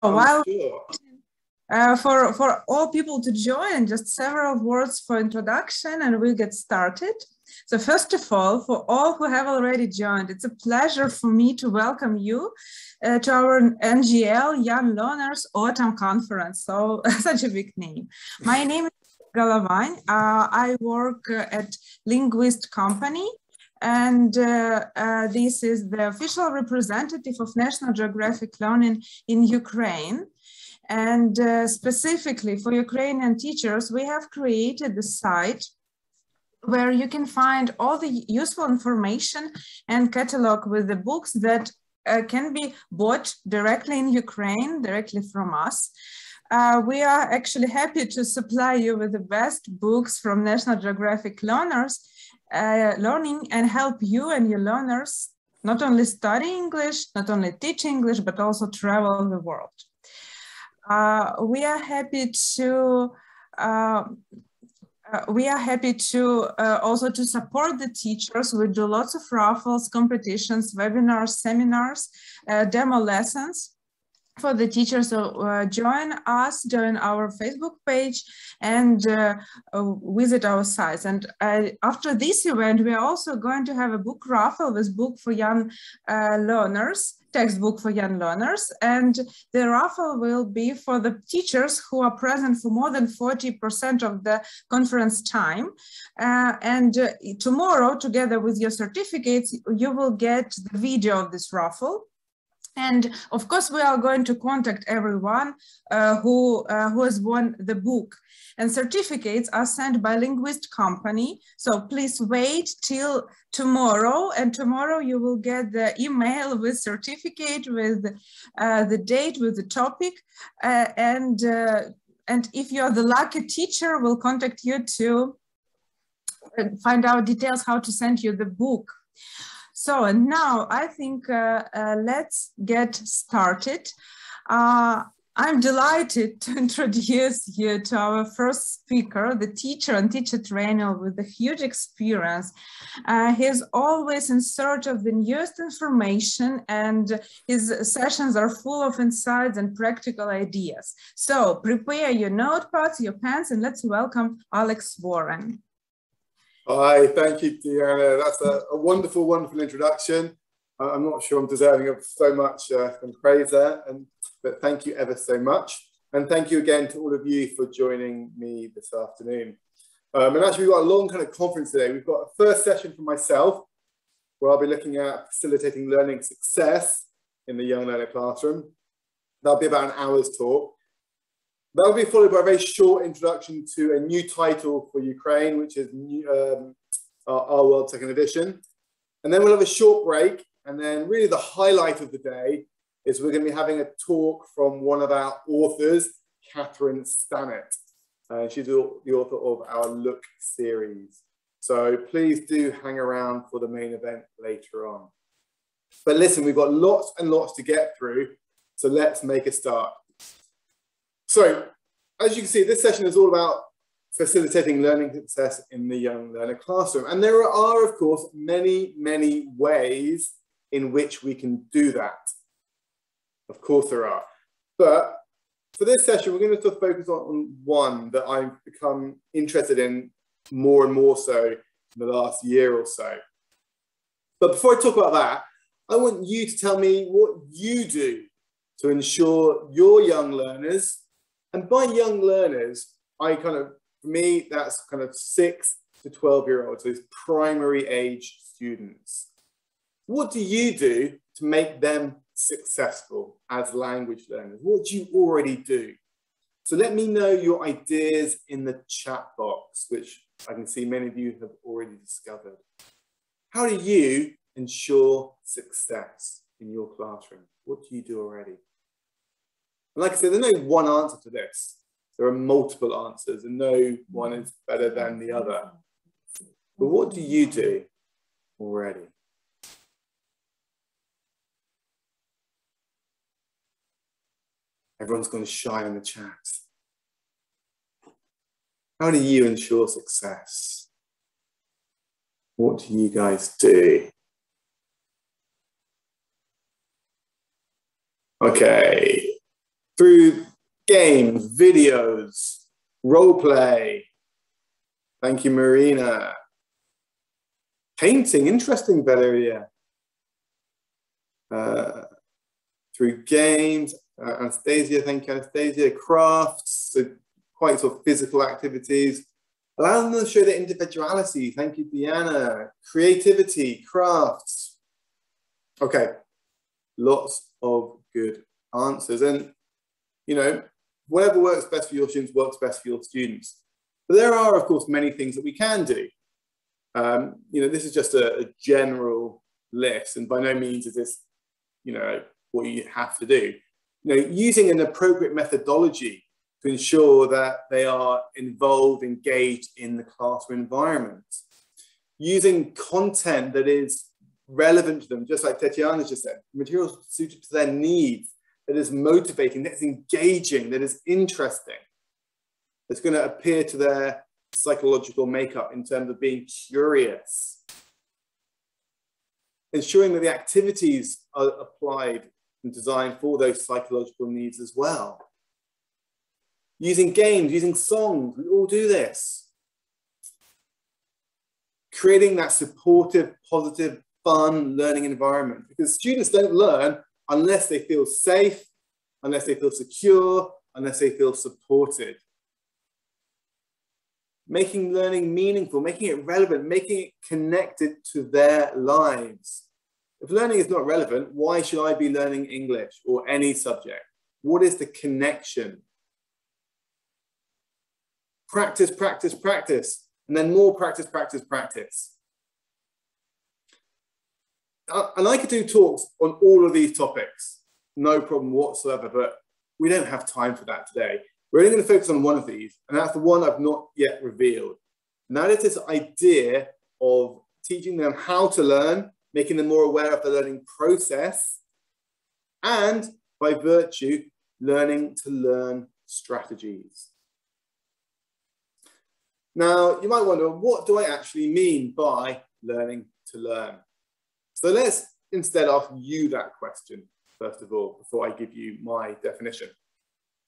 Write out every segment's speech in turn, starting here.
While sure. For all people to join, just several words for introduction and we'll get started. So first of all, for all who have already joined, it's a pleasure for me to welcome you to our NGL Young Learners Autumn Conference. So such a big name. My name is Galavine. I work at Linguist Company. And this is the official representative of National Geographic Learning in Ukraine. And specifically for Ukrainian teachers, we have created the site where you can find all the useful information and catalog with the books that can be bought directly in Ukraine, directly from us. We are actually happy to supply you with the best books from National Geographic Learners Learning and help you and your learners not only study English, not only teach English, but also travel the world. We are happy to also to support the teachers. We do lots of raffles, competitions, webinars, seminars, demo lessons for the teachers. So join us, join our Facebook page and visit our sites. And after this event, we are also going to have a book raffle with book for young learners, textbook for young learners. And the raffle will be for the teachers who are present for more than 40% of the conference time. Tomorrow, together with your certificates, you will get the video of this raffle. And of course, we are going to contact everyone who has won the book. And certificates are sent by Linguist Company. So please wait till tomorrow. And tomorrow you will get the email with certificate, with the date, with the topic. And if you're the lucky teacher, we'll contact you to find out details how to send you the book. So, and now I think let's get started. I'm delighted to introduce you to our first speaker, the teacher and teacher trainer with a huge experience. He's always in search of the newest information and his sessions are full of insights and practical ideas. So prepare your notepads, your pens, and let's welcome Alex Warren. Hi, thank you, Diana. That's a wonderful, wonderful introduction. I'm not sure I'm deserving of so much praise there, but thank you ever so much. And thank you again to all of you for joining me this afternoon. And actually, we've got a long kind of conference today. We've got a first session for myself, where I'll be looking at facilitating learning success in the young learner classroom. That'll be about an hour's talk. That will be followed by a very short introduction to a new title for Ukraine, which is Our World Second Edition. And then we'll have a short break. And then really the highlight of the day is we're going to be having a talk from one of our authors, Katherine Stannett. She's the author of our Look series. So please do hang around for the main event later on. But listen, we've got lots and lots to get through. So let's make a start. So, as you can see, this session is all about facilitating learning success in the young learner classroom. And there are, of course, many, many ways in which we can do that. Of course there are. But for this session, we're going to focus on one that I've become interested in more and more so in the last year or so. But before I talk about that, I want you to tell me what you do to ensure your young learners. And by young learners, for me, that's kind of 6 to 12-year-olds, those primary age students. What do you do to make them successful as language learners? What do you already do? So let me know your ideas in the chat box, which I can see many of you have already discovered. How do you ensure success in your classroom? What do you do already? And like I said, there's no one answer to this. There are multiple answers and no one is better than the other. But what do you do already? Everyone's going to shine in the chat. How do you ensure success? What do you guys do? Okay. through games, videos, role play. Thank you, Marina. Painting, interesting, Valeria. Through games, Anastasia, thank you, Anastasia. Crafts, so quite sort of physical activities. Allow them to show their individuality. Thank you, Deanna. Creativity, crafts. Okay, lots of good answers. And, you know, whatever works best for your students works best for your students. But there are, of course, many things that we can do. You know, this is just a general list, and by no means is this, you know, what you have to do. You know, using an appropriate methodology to ensure that they are involved, engaged in the classroom environment. Using content that is relevant to them, just like Tatiana just said, materials suited to their needs, that is motivating, that is engaging, that is interesting, that's going to appeal to their psychological makeup in terms of being curious. Ensuring that the activities are applied and designed for those psychological needs as well. Using games, using songs, we all do this. Creating that supportive, positive, fun learning environment, because students don't learn unless they feel safe, unless they feel secure, unless they feel supported. Making learning meaningful, making it relevant, making it connected to their lives. If learning is not relevant, why should I be learning English or any subject? What is the connection? Practice, practice, practice, and then more practice, practice, practice. And I could do talks on all of these topics, no problem whatsoever, but we don't have time for that today. We're only going to focus on one of these, and that's the one I've not yet revealed. And that is this idea of teaching them how to learn, making them more aware of the learning process, and by virtue, learning to learn strategies. Now, you might wonder, what do I actually mean by learning to learn? So let's instead ask you that question, first of all, before I give you my definition.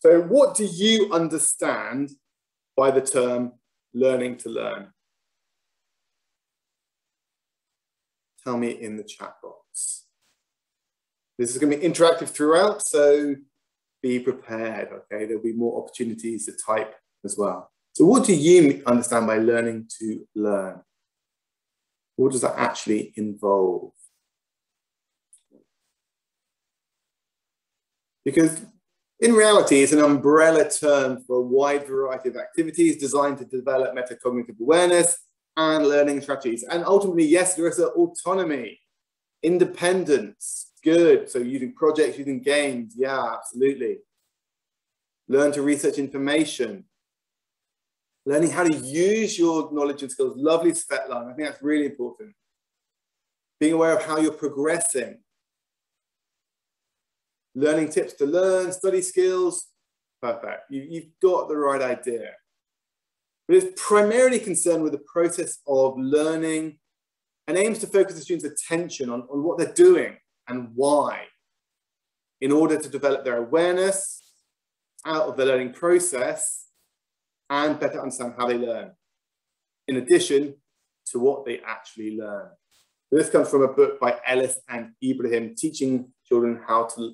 So what do you understand by the term learning to learn? Tell me in the chat box. This is going to be interactive throughout, so be prepared, okay? There'll be more opportunities to type as well. So what do you understand by learning to learn? What does that actually involve? Because in reality, it's an umbrella term for a wide variety of activities designed to develop metacognitive awareness and learning strategies. And ultimately, yes, there is autonomy, independence, good. So using projects, using games, yeah, absolutely. Learn to research information. Learning how to use your knowledge and skills. Lovely, Svetlana. I think that's really important. Being aware of how you're progressing. Learning tips to learn, study skills. Perfect. You've got the right idea. But it's primarily concerned with the process of learning and aims to focus the students' attention on what they're doing and why in order to develop their awareness out of the learning process and better understand how they learn, in addition to what they actually learn. So this comes from a book by Ellis and Ibrahim, Teaching Children How to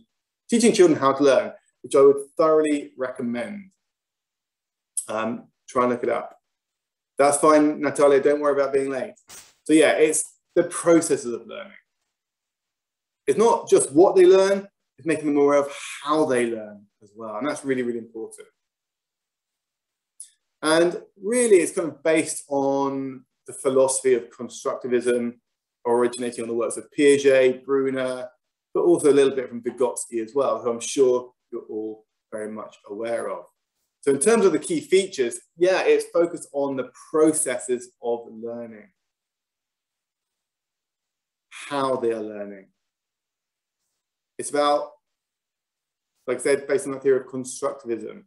Learn, which I would thoroughly recommend. Try and look it up. That's fine, Natalia, don't worry about being late. So yeah, it's the processes of learning. It's not just what they learn, it's making them aware of how they learn as well. And that's really, really important. And really, it's kind of based on the philosophy of constructivism, originating on the works of Piaget, Bruner, but also a little bit from Vygotsky as well, who I'm sure you're all very much aware of. So in terms of the key features, yeah, it's focused on the processes of learning, how they are learning. It's about, like I said, based on the theory of constructivism,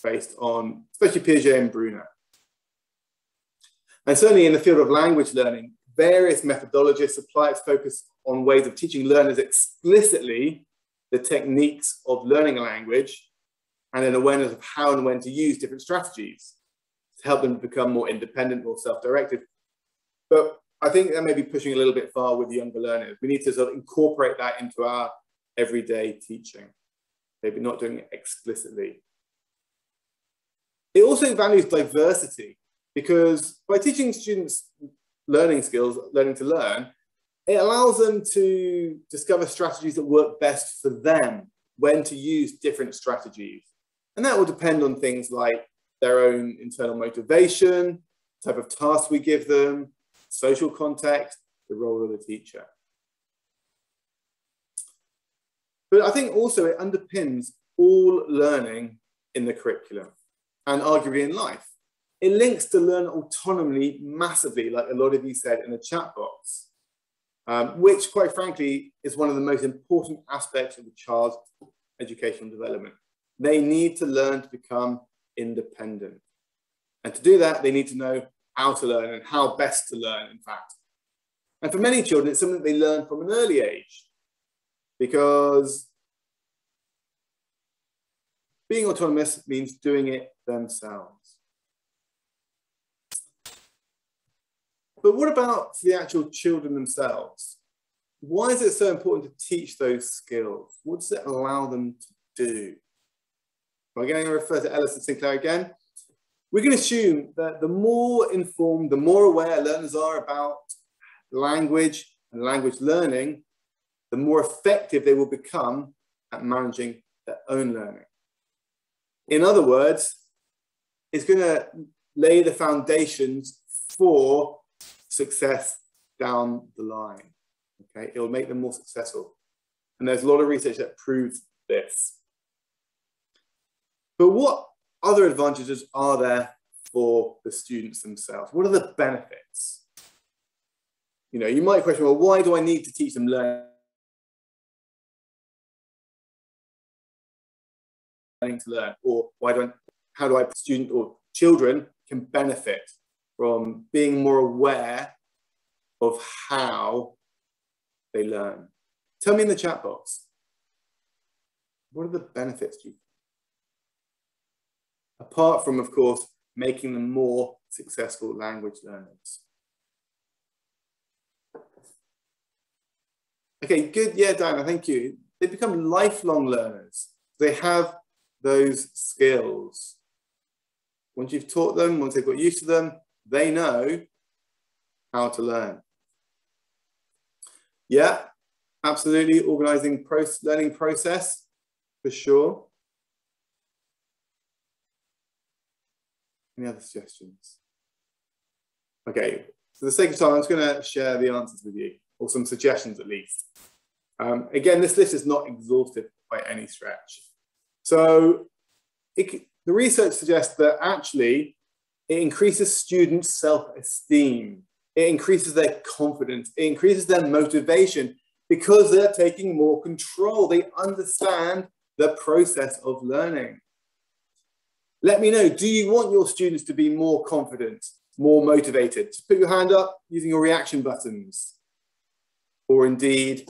based on especially Piaget and Bruner. And certainly in the field of language learning, various methodologists apply its focus on ways of teaching learners explicitly the techniques of learning a language, and an awareness of how and when to use different strategies to help them become more independent, more self-directed. But I think that may be pushing a little bit far with younger learners. We need to sort of incorporate that into our everyday teaching, maybe not doing it explicitly. It also values diversity, because by teaching students learning skills, learning to learn, it allows them to discover strategies that work best for them, when to use different strategies. And that will depend on things like their own internal motivation, type of task we give them, social context, the role of the teacher. But I think also it underpins all learning in the curriculum and arguably in life. It links to learn autonomy massively, like a lot of you said in the chat box, which quite frankly is one of the most important aspects of the child's educational development. They need to learn to become independent. And to do that, they need to know how to learn and how best to learn, in fact. And for many children, it's something they learn from an early age, because being autonomous means doing it themselves. But what about the actual children themselves? Why is it so important to teach those skills? What does it allow them to do? Well, again, I'm going to refer to Ellis and Sinclair again. We can assume that the more informed, the more aware learners are about language and language learning, the more effective they will become at managing their own learning. In other words, it's going to lay the foundations for success down the line. Okay, it will make them more successful. And there's a lot of research that proves this. But what other advantages are there for the students themselves? What are the benefits? You know, you might question, well, why do I need to teach them learning to learn? Or how do I student or children can benefit from being more aware of how they learn? Tell me in the chat box. What are the benefits, do you think? Apart from, of course, making them more successful language learners. Okay, good. Yeah, Diana, thank you. They become lifelong learners. They have those skills. Once you've taught them, once they've got used to them, they know how to learn. Yeah, absolutely. Organizing learning process, for sure. Any other suggestions? Okay, for the sake of time, I'm just going to share the answers with you, or some suggestions at least. Again, this list is not exhaustive by any stretch. So the research suggests that actually it increases students' self-esteem. It increases their confidence. It increases their motivation because they're taking more control. They understand the process of learning. Let me know, do you want your students to be more confident, more motivated? Just put your hand up using your reaction buttons, or indeed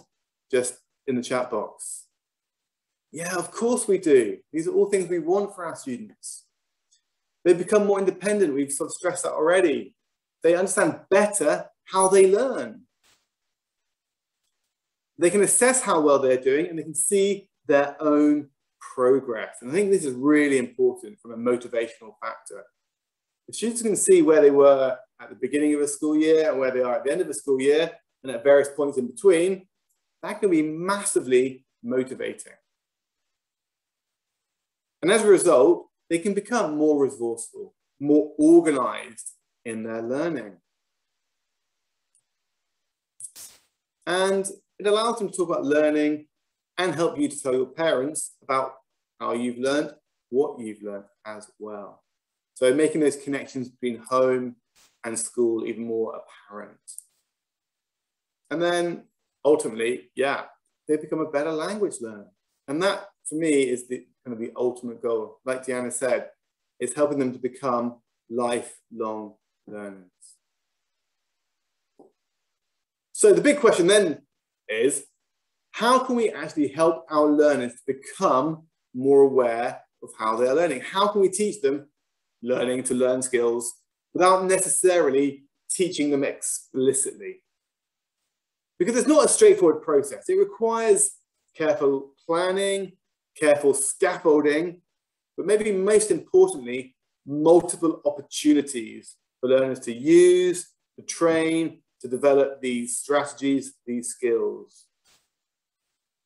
just in the chat box. Yeah, of course we do. These are all things we want for our students. They become more independent. We've sort of stressed that already. They understand better how they learn. They can assess how well they're doing, and they can see their own progress. And I think this is really important from a motivational factor. The students can see where they were at the beginning of a school year and where they are at the end of the school year, and at various points in between. That can be massively motivating. And as a result, they can become more resourceful, more organized in their learning. And it allows them to talk about learning and help you to tell your parents about how you've learned, what you've learned as well. So making those connections between home and school even more apparent. And then ultimately, yeah, they become a better language learner. And that, for me, is the kind of the ultimate goal. Like Deanna said, it's helping them to become lifelong learners. So the big question then is, how can we actually help our learners to become more aware of how they're learning? How can we teach them learning to learn skills without necessarily teaching them explicitly? Because it's not a straightforward process. It requires careful planning, careful scaffolding, but maybe most importantly, multiple opportunities for learners to use, to train, to develop these strategies, these skills.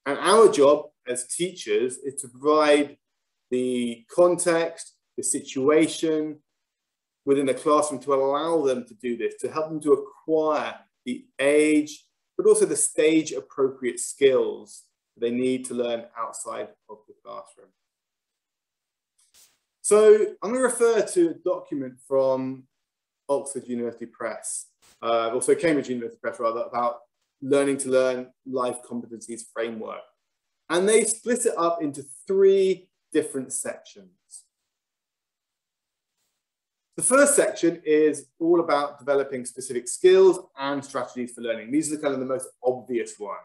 And our job as teachers is to provide the context, the situation within the classroom to allow them to do this, to help them to acquire the age, but also the stage appropriate skills they need to learn outside of the classroom. So I'm going to refer to a document from Oxford University Press, also Cambridge University Press rather, about learning to learn life competencies framework. And they split it up into 3 different sections. The first section is all about developing specific skills and strategies for learning. These are kind of the most obvious ones.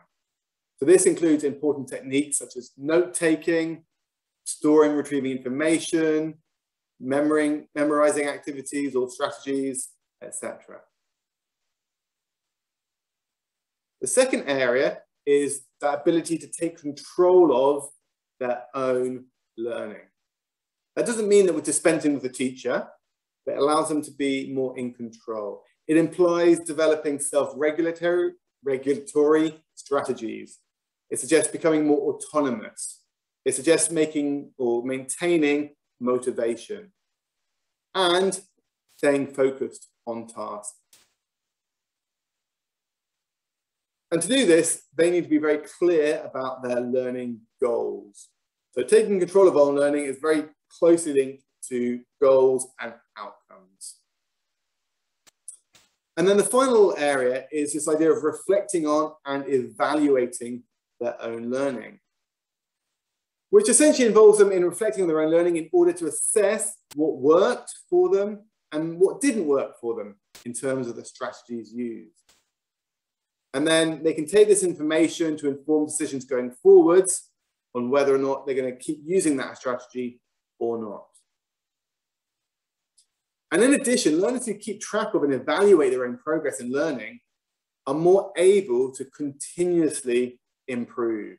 So this includes important techniques such as note-taking, storing, retrieving information, memorizing activities or strategies, etc. The second area is the ability to take control of their own learning. That doesn't mean that we're dispensing with the teacher, but it allows them to be more in control. It implies developing self-regulatory strategies. It suggests becoming more autonomous. It suggests making or maintaining motivation and staying focused on task. And to do this, they need to be very clear about their learning goals. So taking control of own learning is very closely linked to goals and outcomes. And then the final area is this idea of reflecting on and evaluating their own learning, which essentially involves them in reflecting on their own learning in order to assess what worked for them and what didn't work for them in terms of the strategies used. And then they can take this information to inform decisions going forwards on whether or not they're going to keep using that strategy or not. And in addition, learners who keep track of and evaluate their own progress in learning are more able to continuously improve,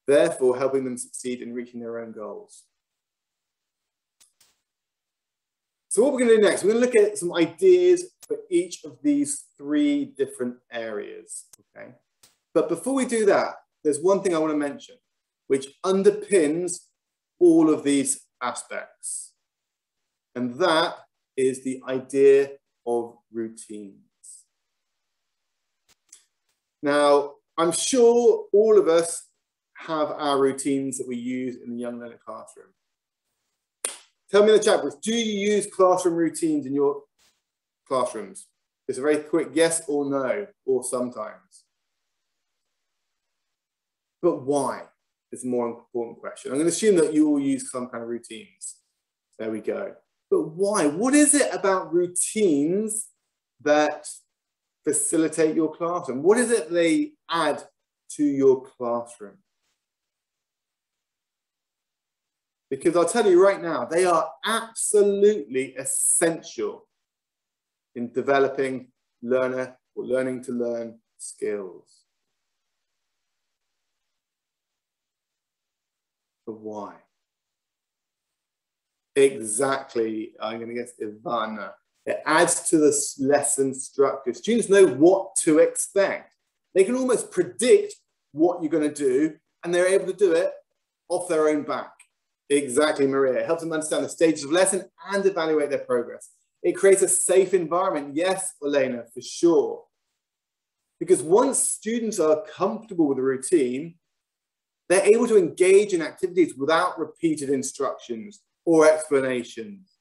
therefore helping them succeed in reaching their own goals. So what we're going to do next, we're going to look at some ideas for each of these 3 different areas, okay? But before we do that, there's one thing I want to mention, which underpins all of these aspects. And that is the idea of routines. Now, I'm sure all of us have our routines that we use in the Young Learner classroom. Tell me in the chat box, do you use classroom routines in your classrooms? It's a very quick yes or no, or sometimes. But why? Is a more important question. I'm going to assume that you all use some kind of routines. There we go. But why? What is it about routines that facilitate your classroom? What is it they add to your classroom? Because I'll tell you right now, they are absolutely essential in developing learning to learn skills. But why? Exactly, I'm going to guess Ivana. It adds to the lesson structure. Students know what to expect. They can almost predict what you're going to do, and they're able to do it off their own back. Exactly, Maria. It helps them understand the stages of lesson and evaluate their progress. It creates a safe environment. Yes, Elena, for sure. Because once students are comfortable with the routine, they're able to engage in activities without repeated instructions or explanations,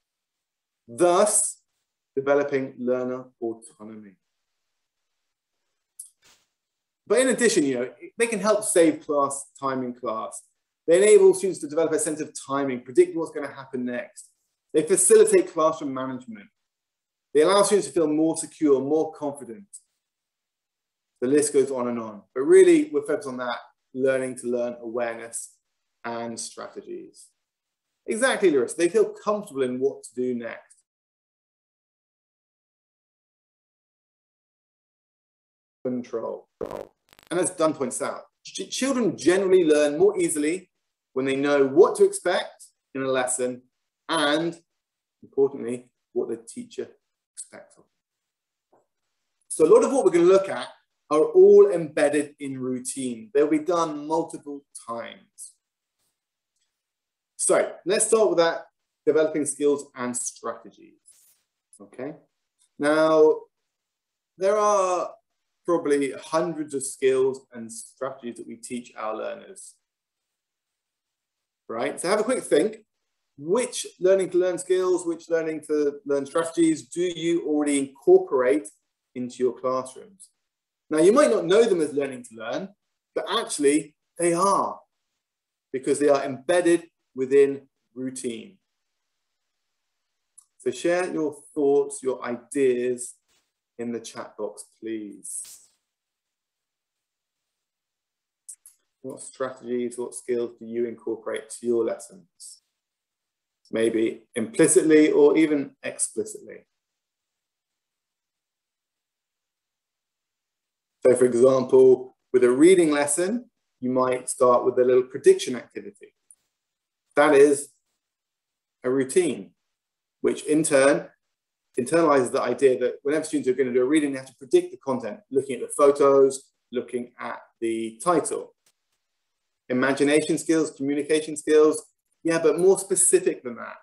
thus developing learner autonomy. But in addition, they can help save class time in class. They enable students to develop a sense of timing, predict what's going to happen next. They facilitate classroom management. They allow students to feel more secure, more confident. The list goes on and on. But really, we're focused on that learning to learn awareness and strategies. Exactly, Larissa. They feel comfortable in what to do next. Control. And as Dunn points out, children generally learn more easily when they know what to expect in a lesson and, importantly, what the teacher expects of them. So a lot of what we're going to look at are all embedded in routine. They'll be done multiple times. So let's start with that, developing skills and strategies. Okay. Now, there are probably hundreds of skills and strategies that we teach our learners. Right? So have a quick think. Which learning to learn skills, which learning to learn strategies do you already incorporate into your classrooms? Now, you might not know them as learning to learn, but actually they are, because they are embedded within routine. So share your thoughts, your ideas in the chat box, please. What strategies, what skills do you incorporate to your lessons? Maybe implicitly or even explicitly. So for example, with a reading lesson, you might start with a little prediction activity. That is a routine, which in turn internalizes the idea that whenever students are going to do a reading, they have to predict the content, looking at the photos, looking at the title. Imagination skills, communication skills, yeah, but more specific than that.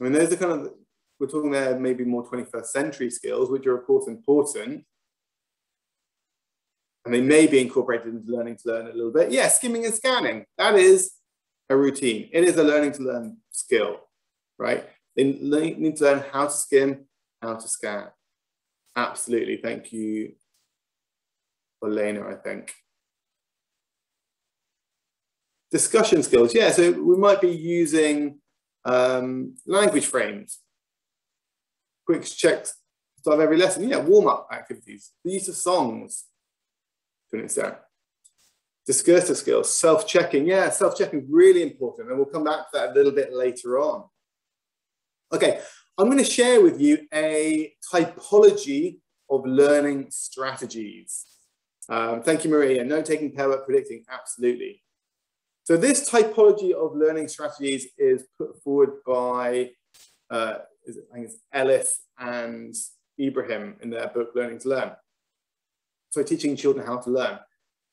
I mean, those are kind of, we're talking there maybe more 21st century skills, which are of course important. And they may be incorporated into learning to learn a little bit. Yeah, skimming and scanning, that is a routine. It is a learning to learn skill, right? They need to learn how to skim, how to scan. Absolutely, thank you, Elena, I think. Discussion skills, yeah, so we might be using language frames. Quick checks to start every lesson, yeah, warm-up activities, the use of songs to an extent. Discursive skills, self-checking, yeah, self-checking is really important, and we'll come back to that a little bit later on. Okay, I'm going to share with you a typology of learning strategies. Thank you, Maria. Note-taking, pair work, predicting, absolutely. So this typology of learning strategies is put forward by, I think it's Ellis and Ibrahim in their book, Learning to Learn. So teaching children how to learn.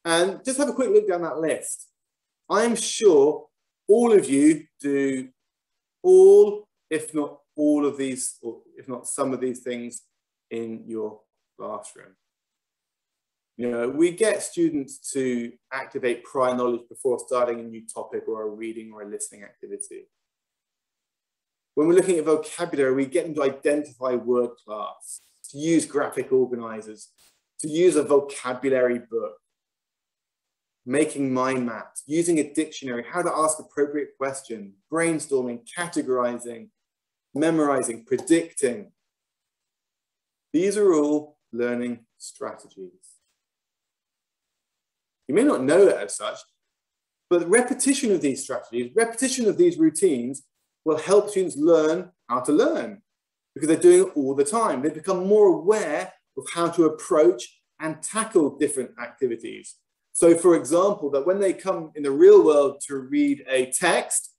And just have a quick look down that list. I'm sure all of you do all, if not all of these, or if not some of these things in your classroom. You know, we get students to activate prior knowledge before starting a new topic or a reading or a listening activity. When we're looking at vocabulary, we get them to identify word class, to use graphic organizers, to use a vocabulary book, making mind maps, using a dictionary, how to ask appropriate questions, brainstorming, categorizing, memorizing, predicting. These are all learning strategies. You may not know that as such, but the repetition of these strategies, repetition of these routines will help students learn how to learn because they're doing it all the time. They become more aware of how to approach and tackle different activities. So for example, that when they come in the real world to read a text,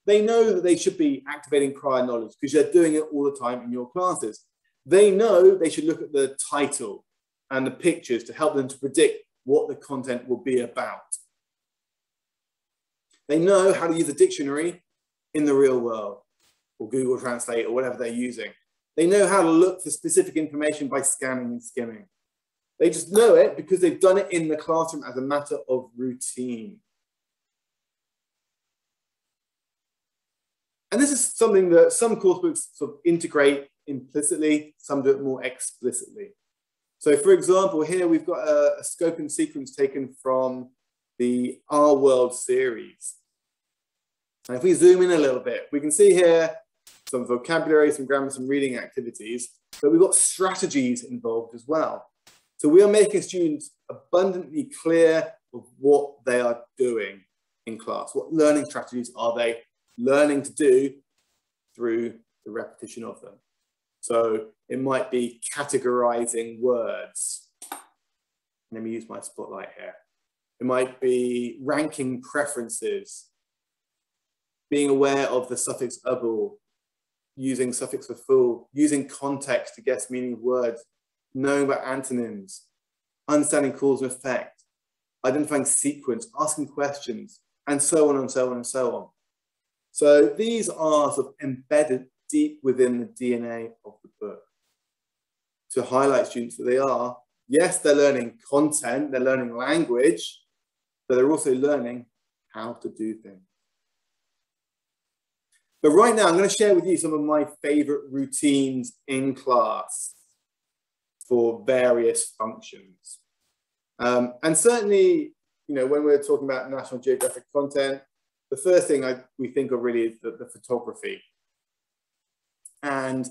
they know that they should be activating prior knowledge because they're doing it all the time in your classes. They know they should look at the title and the pictures to help them to predict what the content will be about. They know how to use a dictionary in the real world or Google Translate or whatever they're using. They know how to look for specific information by scanning and skimming. They just know it because they've done it in the classroom as a matter of routine. And this is something that some course books sort of integrate implicitly, some do it more explicitly. So for example, here we've got a scope and sequence taken from the Our World series. And if we zoom in a little bit, we can see here some vocabulary, some grammar, some reading activities, but we've got strategies involved as well. So we are making students abundantly clear of what they are doing in class. What learning strategies are they learning to do through the repetition of them? So it might be categorizing words. Let me use my spotlight here. It might be ranking preferences, being aware of the suffix able, using suffix for full, using context to guess meaning of words, knowing about antonyms, understanding cause and effect, identifying sequence, asking questions, and so on and so on and so on. So these are sort of embedded deep within the DNA of the book to highlight students that they are, yes, they're learning content, they're learning language, but they're also learning how to do things. But right now, I'm going to share with you some of my favorite routines in class for various functions. And certainly, you know, when we're talking about National Geographic content, the first thing we think of really is the photography. And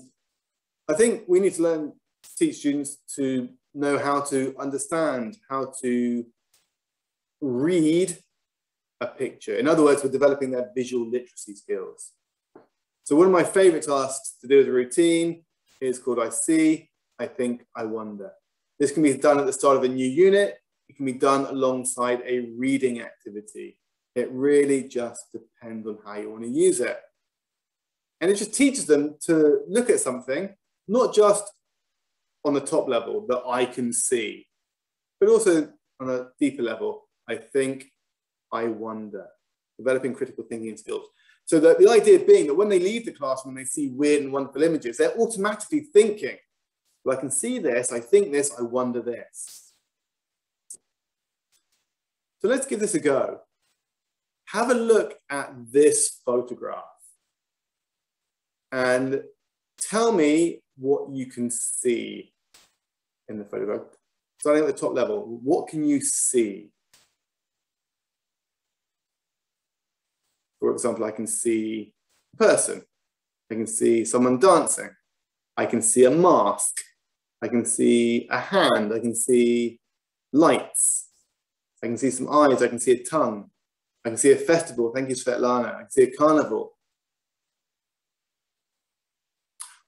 I think we need to teach students to know how to understand, how to read a picture. In other words, we're developing their visual literacy skills. So one of my favorite tasks to do as a routine is called I see, I think, I wonder. This can be done at the start of a new unit. It can be done alongside a reading activity. It really just depends on how you want to use it. And it just teaches them to look at something, not just on the top level that I can see, but also on a deeper level, I think, I wonder, developing critical thinking skills. So the idea being that when they leave the classroom and they see weird and wonderful images, they're automatically thinking, well, I can see this, I think this, I wonder this. So let's give this a go. Have a look at this photograph and tell me what you can see in the photograph. Starting at the top level, what can you see? For example, I can see a person. I can see someone dancing. I can see a mask. I can see a hand. I can see lights. I can see some eyes. I can see a tongue. I can see a festival. Thank you, Svetlana. I can see a carnival.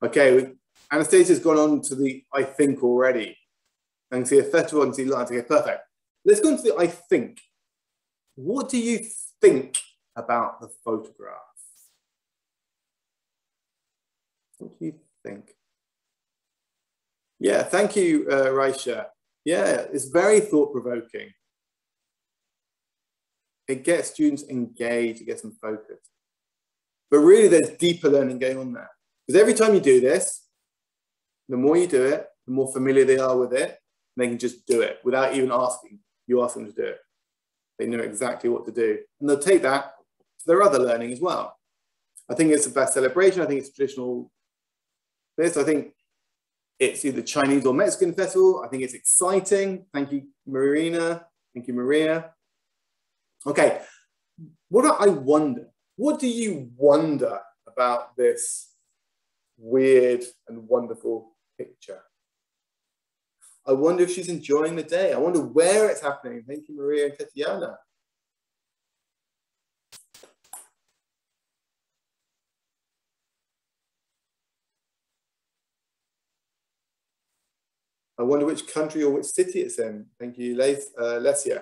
Okay, Anastasia's gone on to the I think already. I can see a festival. I can see lights. Okay, perfect. Let's go into the I think. What do you think about the photograph? What do you think? Yeah, thank you, Raisha. Yeah, it's very thought-provoking. It gets students engaged, it gets them focused. But really, there's deeper learning going on there. Because every time you do this, the more you do it, the more familiar they are with it, and they can just do it without even asking. You ask them to do it. They know exactly what to do. And they'll take that to their other learning as well. I think it's about celebration. I think it's traditional this. I think it's either Chinese or Mexican festival. I think it's exciting. Thank you, Marina. Thank you, Maria. Okay, what do I wonder? What do you wonder about this weird and wonderful picture? I wonder if she's enjoying the day. I wonder where it's happening. Thank you, Maria and Tatiana. I wonder which country or which city it's in. Thank you, Lesia.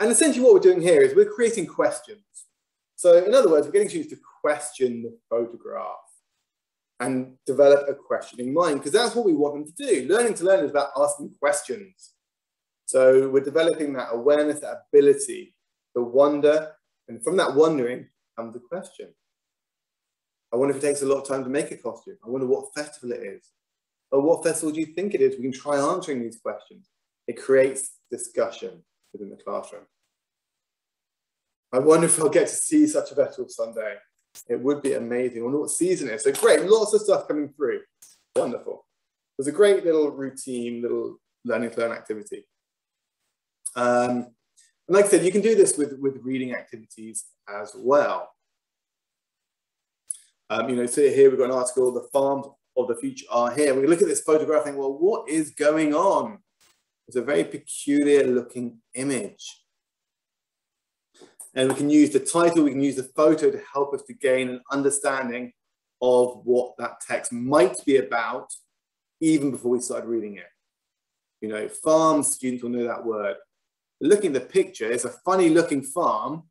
And essentially what we're doing here is we're creating questions. So in other words, we're getting students to question the photograph and develop a questioning mind, because that's what we want them to do. Learning to learn is about asking questions. So we're developing that awareness, that ability to wonder, and from that wondering comes a question. I wonder if it takes a lot of time to make a costume. I wonder what festival it is. Or what festival do you think it is? We can try answering these questions. It creates discussion within the classroom. I wonder if I'll get to see such a festival someday. It would be amazing. I wonder what season it is. So great, lots of stuff coming through. Wonderful. It was a great little routine, little learning to learn activity. And like I said, you can do this with reading activities as well. You know, so here we've got an article, the farms of the future are here. We look at this photograph and think, well, what is going on? It's a very peculiar looking image. And we can use the title, we can use the photo to help us to gain an understanding of what that text might be about, even before we started reading it. You know, farms, students will know that word. Looking at the picture, it's a funny looking farm.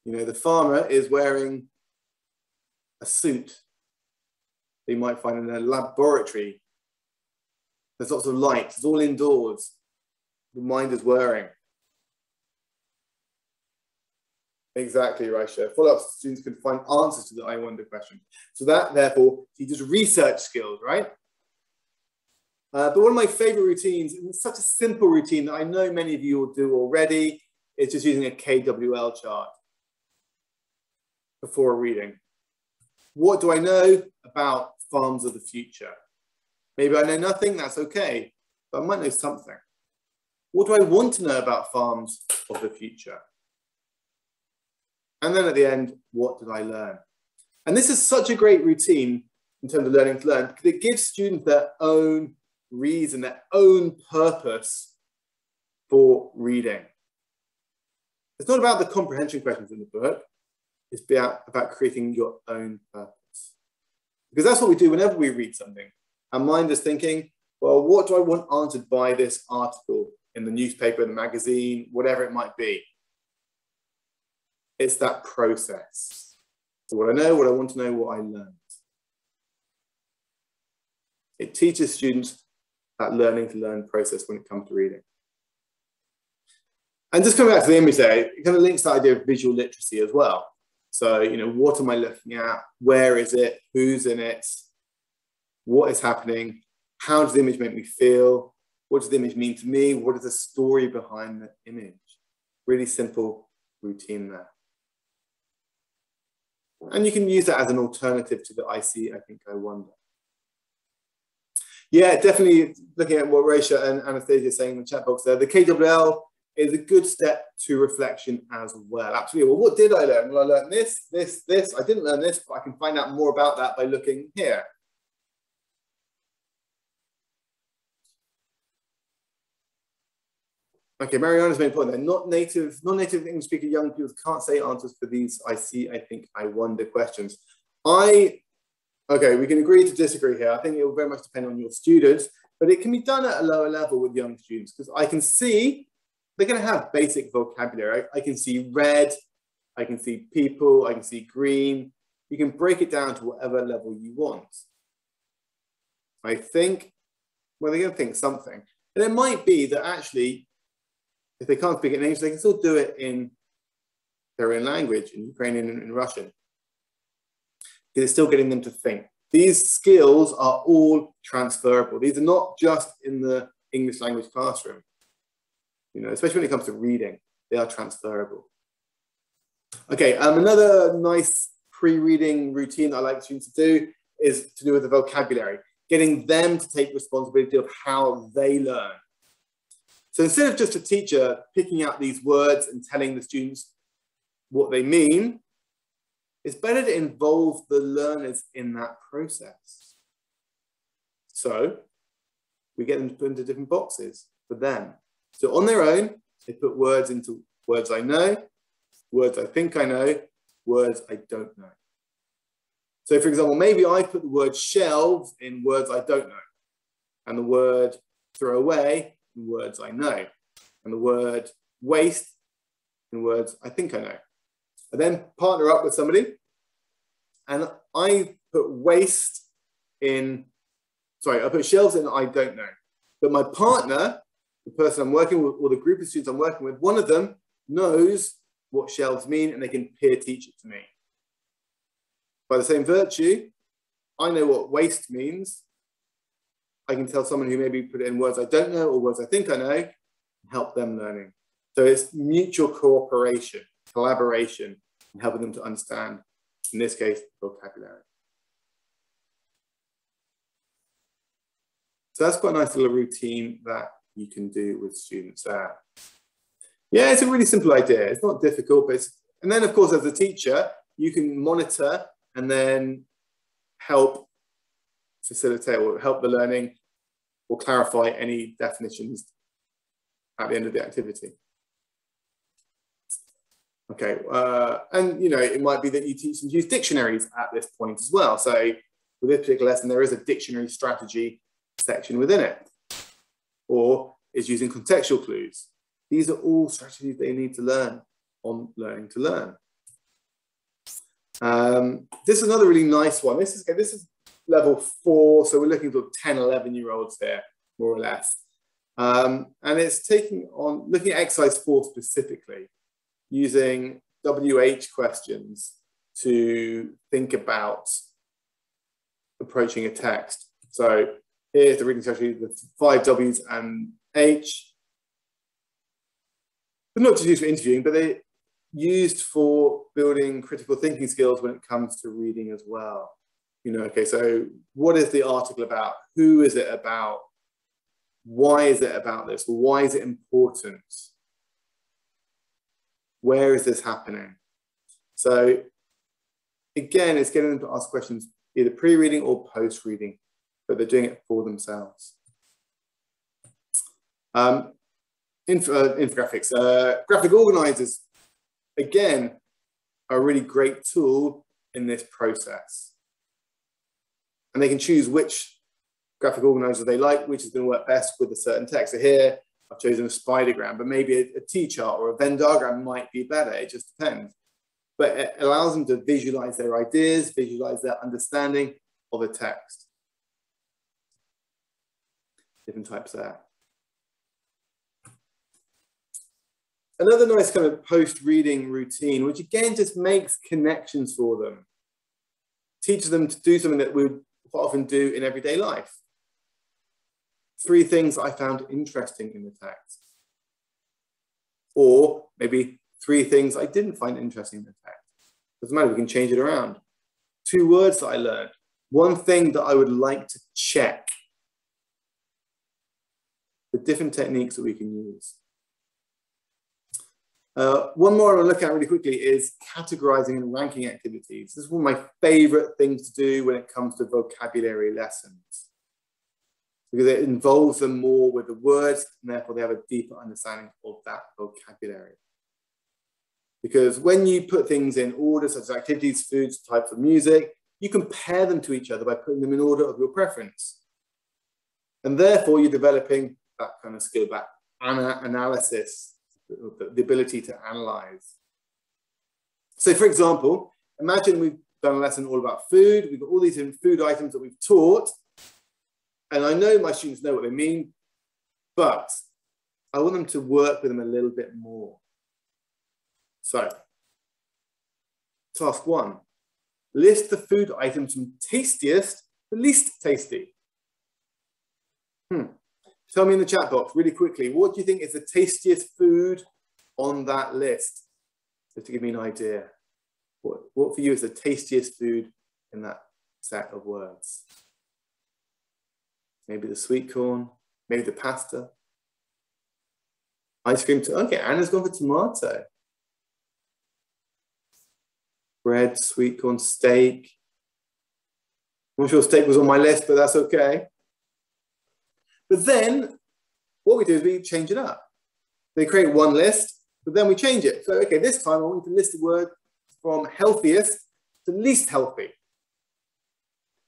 You know, the farmer is wearing a suit that you might find in a laboratory. There's lots of light, it's all indoors. The mind is wearing. Exactly, Raisha. Follow-up students can find answers to the I wonder question. So that, therefore, teaches research skills, right? But one of my favorite routines, and it's such a simple routine that I know many of you will do already, is just using a KWL chart before a reading. What do I know about farms of the future? Maybe I know nothing, that's okay, but I might know something. What do I want to know about farms of the future? And then at the end, what did I learn? And this is such a great routine in terms of learning to learn, because it gives students their own reason, their own purpose for reading. It's not about the comprehension questions in the book, it's about creating your own purpose. Because that's what we do whenever we read something. Our mind is thinking, well, what do I want answered by this article in the newspaper, the magazine, whatever it might be? It's that process. So what I know, what I want to know, what I learned. It teaches students that learning to learn process when it comes to reading. And just coming back to the image there, it kind of links that idea of visual literacy as well. So, you know, what am I looking at? Where is it? Who's in it? What is happening? How does the image make me feel? What does the image mean to me? What is the story behind the image? Really simple routine there. And you can use that as an alternative to the I see, I think, I wonder. Yeah, definitely looking at what Raisha and Anastasia are saying in the chat box there, the KWL is a good step to reflection as well. Absolutely. Well, what did I learn? Well, I learned this. I didn't learn this, but I can find out more about that by looking here. Okay, Mariana's made a point there. Non-native English speaker young people can't say answers for these I see, I think, I wonder questions. Okay, we can agree to disagree here. I think it will very much depend on your students, but it can be done at a lower level with young students because I can see they're going to have basic vocabulary. I can see red, I can see people, I can see green. You can break it down to whatever level you want. I think, well, they're going to think something. And it might be that actually, if they can't speak it in English, they can still do it in their own language, in Ukrainian and in Russian. It's still getting them to think. These skills are all transferable. These are not just in the English language classroom. You know, especially when it comes to reading, they are transferable. Okay, another nice pre-reading routine that I like students to do is to do with the vocabulary, getting them to take responsibility of how they learn. So instead of just a teacher picking out these words and telling the students what they mean, it's better to involve the learners in that process. So we get them to put into different boxes for them. So on their own, they put words into words I know, words I think I know, words I don't know. So for example, maybe I put the word shelves in words I don't know, and the word throw away in words I know, and the word waste in words I think I know. I then partner up with somebody, and I put waste in, I put shelves in I don't know. But my partner, the person I'm working with, or the group of students I'm working with, one of them knows what shelves mean and they can peer teach it to me. By the same virtue, I know what waste means. I can tell someone who maybe put it in words I don't know or words I think I know, and help them learning. So it's mutual cooperation, collaboration, and helping them to understand, in this case, vocabulary. So that's quite a nice little routine that you can do with students there. Yeah, it's a really simple idea. It's not difficult, but and then of course, as a teacher, you can monitor and then help facilitate or help the learning or clarify any definitions at the end of the activity. Okay, and you know, it might be that you teach them to use dictionaries at this point as well. So with this particular lesson, there is a dictionary strategy section within it, or is using contextual clues. These are all strategies they need to learn on Learning to Learn. This is another really nice one. This is level 4, so we're looking at 10, 11-year-olds here, more or less. And it's looking at exercise 4 specifically, using WH questions to think about approaching a text. So here's the reading strategy, the 5 W's and H. They're not just used for interviewing, but they're used for building critical thinking skills when it comes to reading as well. You know, okay, so what is the article about? Who is it about? Why is it about this? Why is it important? Where is this happening? So again, it's getting them to ask questions either pre-reading or post-reading, but they're doing it for themselves. Infographics. Graphic organizers, again, are a really great tool in this process. And they can choose which graphic organizer they like, which is going to work best with a certain text. So here, I've chosen a spidergram, but maybe a T-chart or a Venn diagram might be better. It just depends. But it allows them to visualize their ideas, visualize their understanding of a text. Different types there. Another nice kind of post-reading routine, which again just makes connections for them. Teaches them to do something that we would often do in everyday life. 3 things I found interesting in the text. Or maybe 3 things I didn't find interesting in the text. Doesn't matter, we can change it around. 2 words that I learned. 1 thing that I would like to check. The different techniques that we can use. One more I want to look at really quickly is categorizing and ranking activities. This is one of my favorite things to do when it comes to vocabulary lessons, because it involves them more with the words, and therefore they have a deeper understanding of that vocabulary. Because when you put things in order, such as activities, foods, types of music, you compare them to each other by putting them in order of your preference. And therefore you're developing that kind of skill, that analysis, the ability to analyze. So for example, imagine we've done a lesson all about food. We've got all these food items that we've taught. And I know my students know what they mean, but I want them to work with them a little bit more. So, task 1, list the food items from tastiest to least tasty. Tell me in the chat box really quickly, what do you think is the tastiest food on that list? Just to give me an idea. What for you is the tastiest food in that set of words? Maybe the sweet corn, maybe the pasta. Ice cream, okay, Anna's gone for tomato. Bread, sweet corn, steak. I'm not sure steak was on my list, but that's okay. But then what we do is we change it up. They create one list, but then we change it. So, okay, this time I want you to list the word from healthiest to least healthy.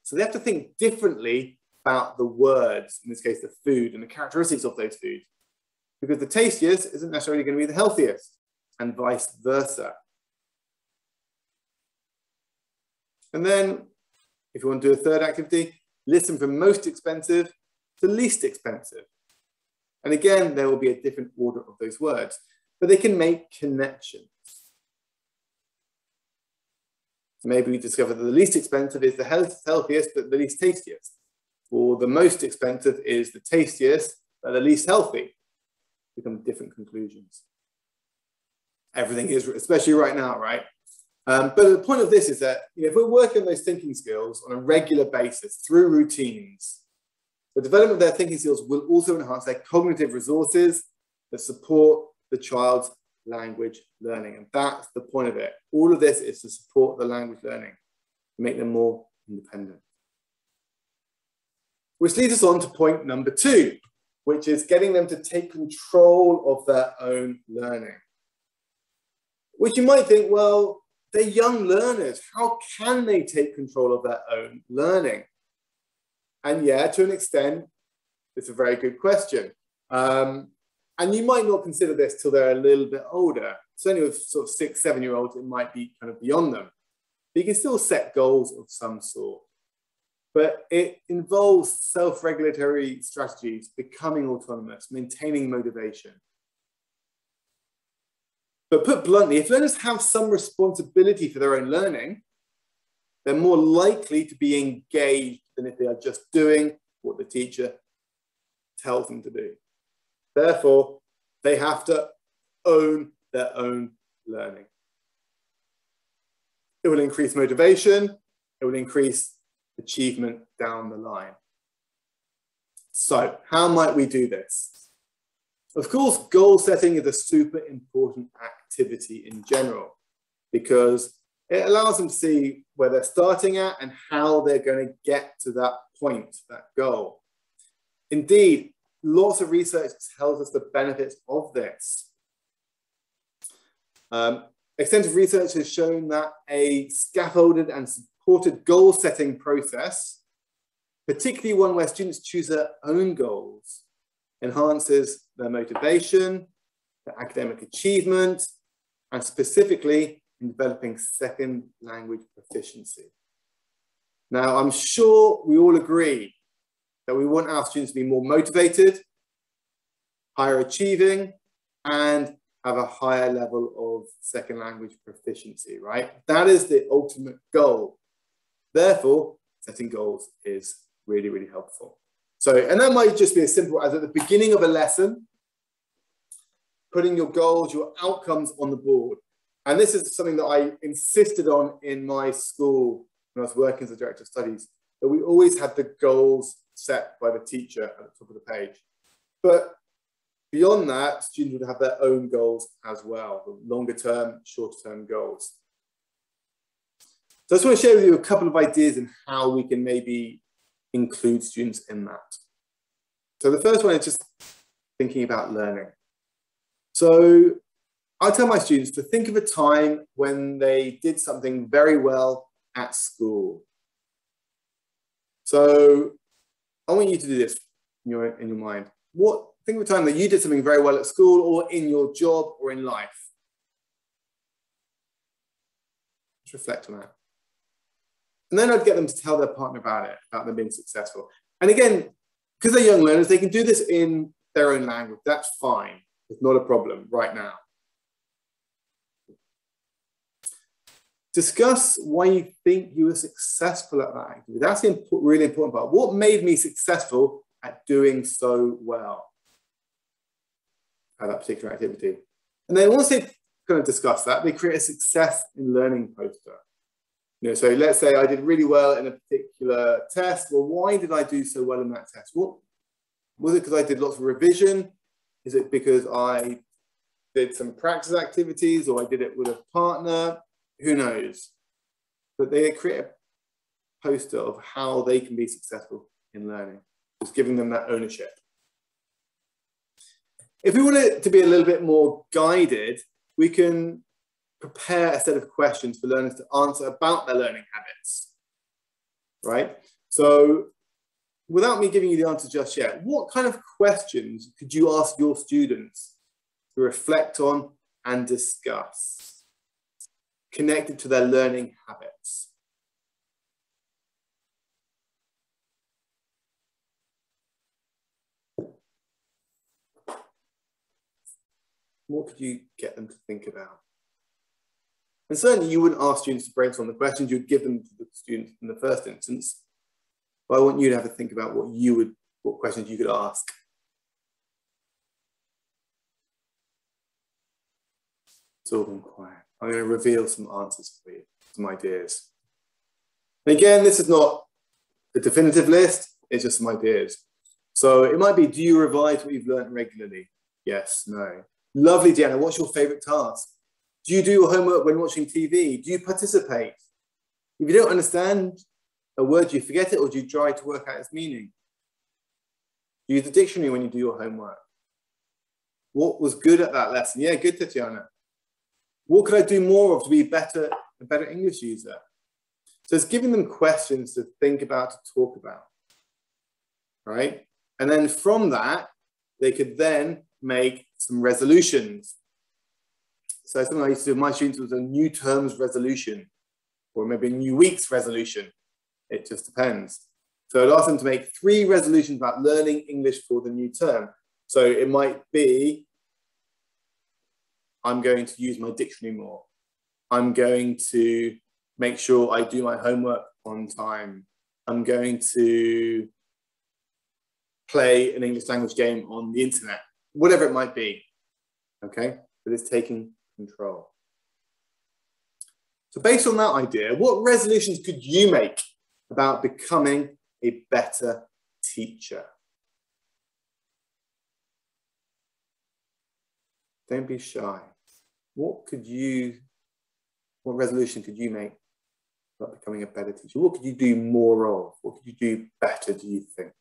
So they have to think differently about the words, in this case, the food and the characteristics of those foods, because the tastiest isn't necessarily going to be the healthiest, and vice versa. And then if you want to do a third activity, list them from most expensive to least expensive. And again, there will be a different order of those words, but they can make connections. So maybe we discover that the least expensive is the healthiest, but the least tastiest. Or the most expensive is the tastiest, but the least healthy. Become different conclusions. Everything is, especially right now, right? But the point of this is that if we're working on those thinking skills on a regular basis through routines, the development of their thinking skills will also enhance their cognitive resources that support the child's language learning. And that's the point of it. All of this is to support the language learning, make them more independent. Which leads us on to point number 2, which is getting them to take control of their own learning. Which you might think, well, they're young learners. How can they take control of their own learning? And yeah, to an extent, it's a very good question. And you might not consider this till they're a little bit older. Certainly with sort of 6, 7-year-olds, it might be kind of beyond them. But you can still set goals of some sort. But it involves self-regulatory strategies, becoming autonomous, maintaining motivation. But put bluntly, if learners have some responsibility for their own learning, they're more likely to be engaged than if they are just doing what the teacher tells them to do. Therefore, they have to own their own learning. It will increase motivation, it will increase achievement down the line. So, how might we do this? Of course, goal setting is a super important activity in general because it allows them to see where they're starting at and how they're going to get to that point, that goal. Indeed, lots of research tells us the benefits of this. Extensive research has shown that a scaffolded and supported goal-setting process, particularly one where students choose their own goals, enhances their motivation, their academic achievement, and specifically in developing second language proficiency. Now, I'm sure we all agree that we want our students to be more motivated, higher achieving, and have a higher level of second language proficiency, right? That is the ultimate goal. Therefore, setting goals is really, really helpful. So, and that might just be as simple as at the beginning of a lesson, putting your goals, your outcomes on the board. And this is something that I insisted on in my school when I was working as a director of studies, that we always had the goals set by the teacher at the top of the page. But beyond that, students would have their own goals as well, the longer term, shorter term goals. So I just want to share with you a couple of ideas on how we can maybe include students in that. So the first one is just thinking about learning. So I tell my students to think of a time when they did something very well at school. So I want you to do this in your mind. Think of a time that you did something very well at school or in your job or in life. Just reflect on that. And then I'd get them to tell their partner about it, about them being successful. And again, because they're young learners, they can do this in their own language. That's fine. It's not a problem right now. Discuss why you think you were successful at that activity. That's the really important part. What made me successful at doing so well at that particular activity? And then once they've kind of discussed that, they create a success in learning poster. You know, so let's say I did really well in a particular test. Well, why did I do so well in that test? What was it? Because I did lots of revision? Is it because I did some practice activities or I did it with a partner? Who knows? But they create a poster of how they can be successful in learning, just giving them that ownership. If we want it to be a little bit more guided, we can prepare a set of questions for learners to answer about their learning habits, right? So without me giving you the answer just yet, what kind of questions could you ask your students to reflect on and discuss connected to their learning habits? What could you get them to think about? And certainly you wouldn't ask students to brainstorm the questions, you'd give them to the students in the first instance. But I want you to have a think about what questions you could ask. It's all been quiet. I'm going to reveal some answers for you, some ideas. And again, this is not a definitive list, it's just some ideas. So it might be, do you revise what you've learned regularly? Yes, no. Lovely, Deanna. What's your favorite task? Do you do your homework when watching TV? Do you participate? If you don't understand a word, do you forget it, or do you try to work out its meaning? Do you use the dictionary when you do your homework? What was good at that lesson? Yeah, good, Tatiana. What could I do more of to be a better English user? So it's giving them questions to think about, to talk about, right? And then from that, they could then make some resolutions. So something I used to do with my students was a new terms resolution, or maybe a new week's resolution. It just depends. So I'd ask them to make 3 resolutions about learning English for the new term. So it might be, I'm going to use my dictionary more. I'm going to make sure I do my homework on time. I'm going to play an English language game on the internet, whatever it might be, okay? But it's taking control. So based on that idea, what resolutions could you make about becoming a better teacher? Don't be shy. What resolution could you make about becoming a better teacher? What could you do more of? What could you do better, do you think?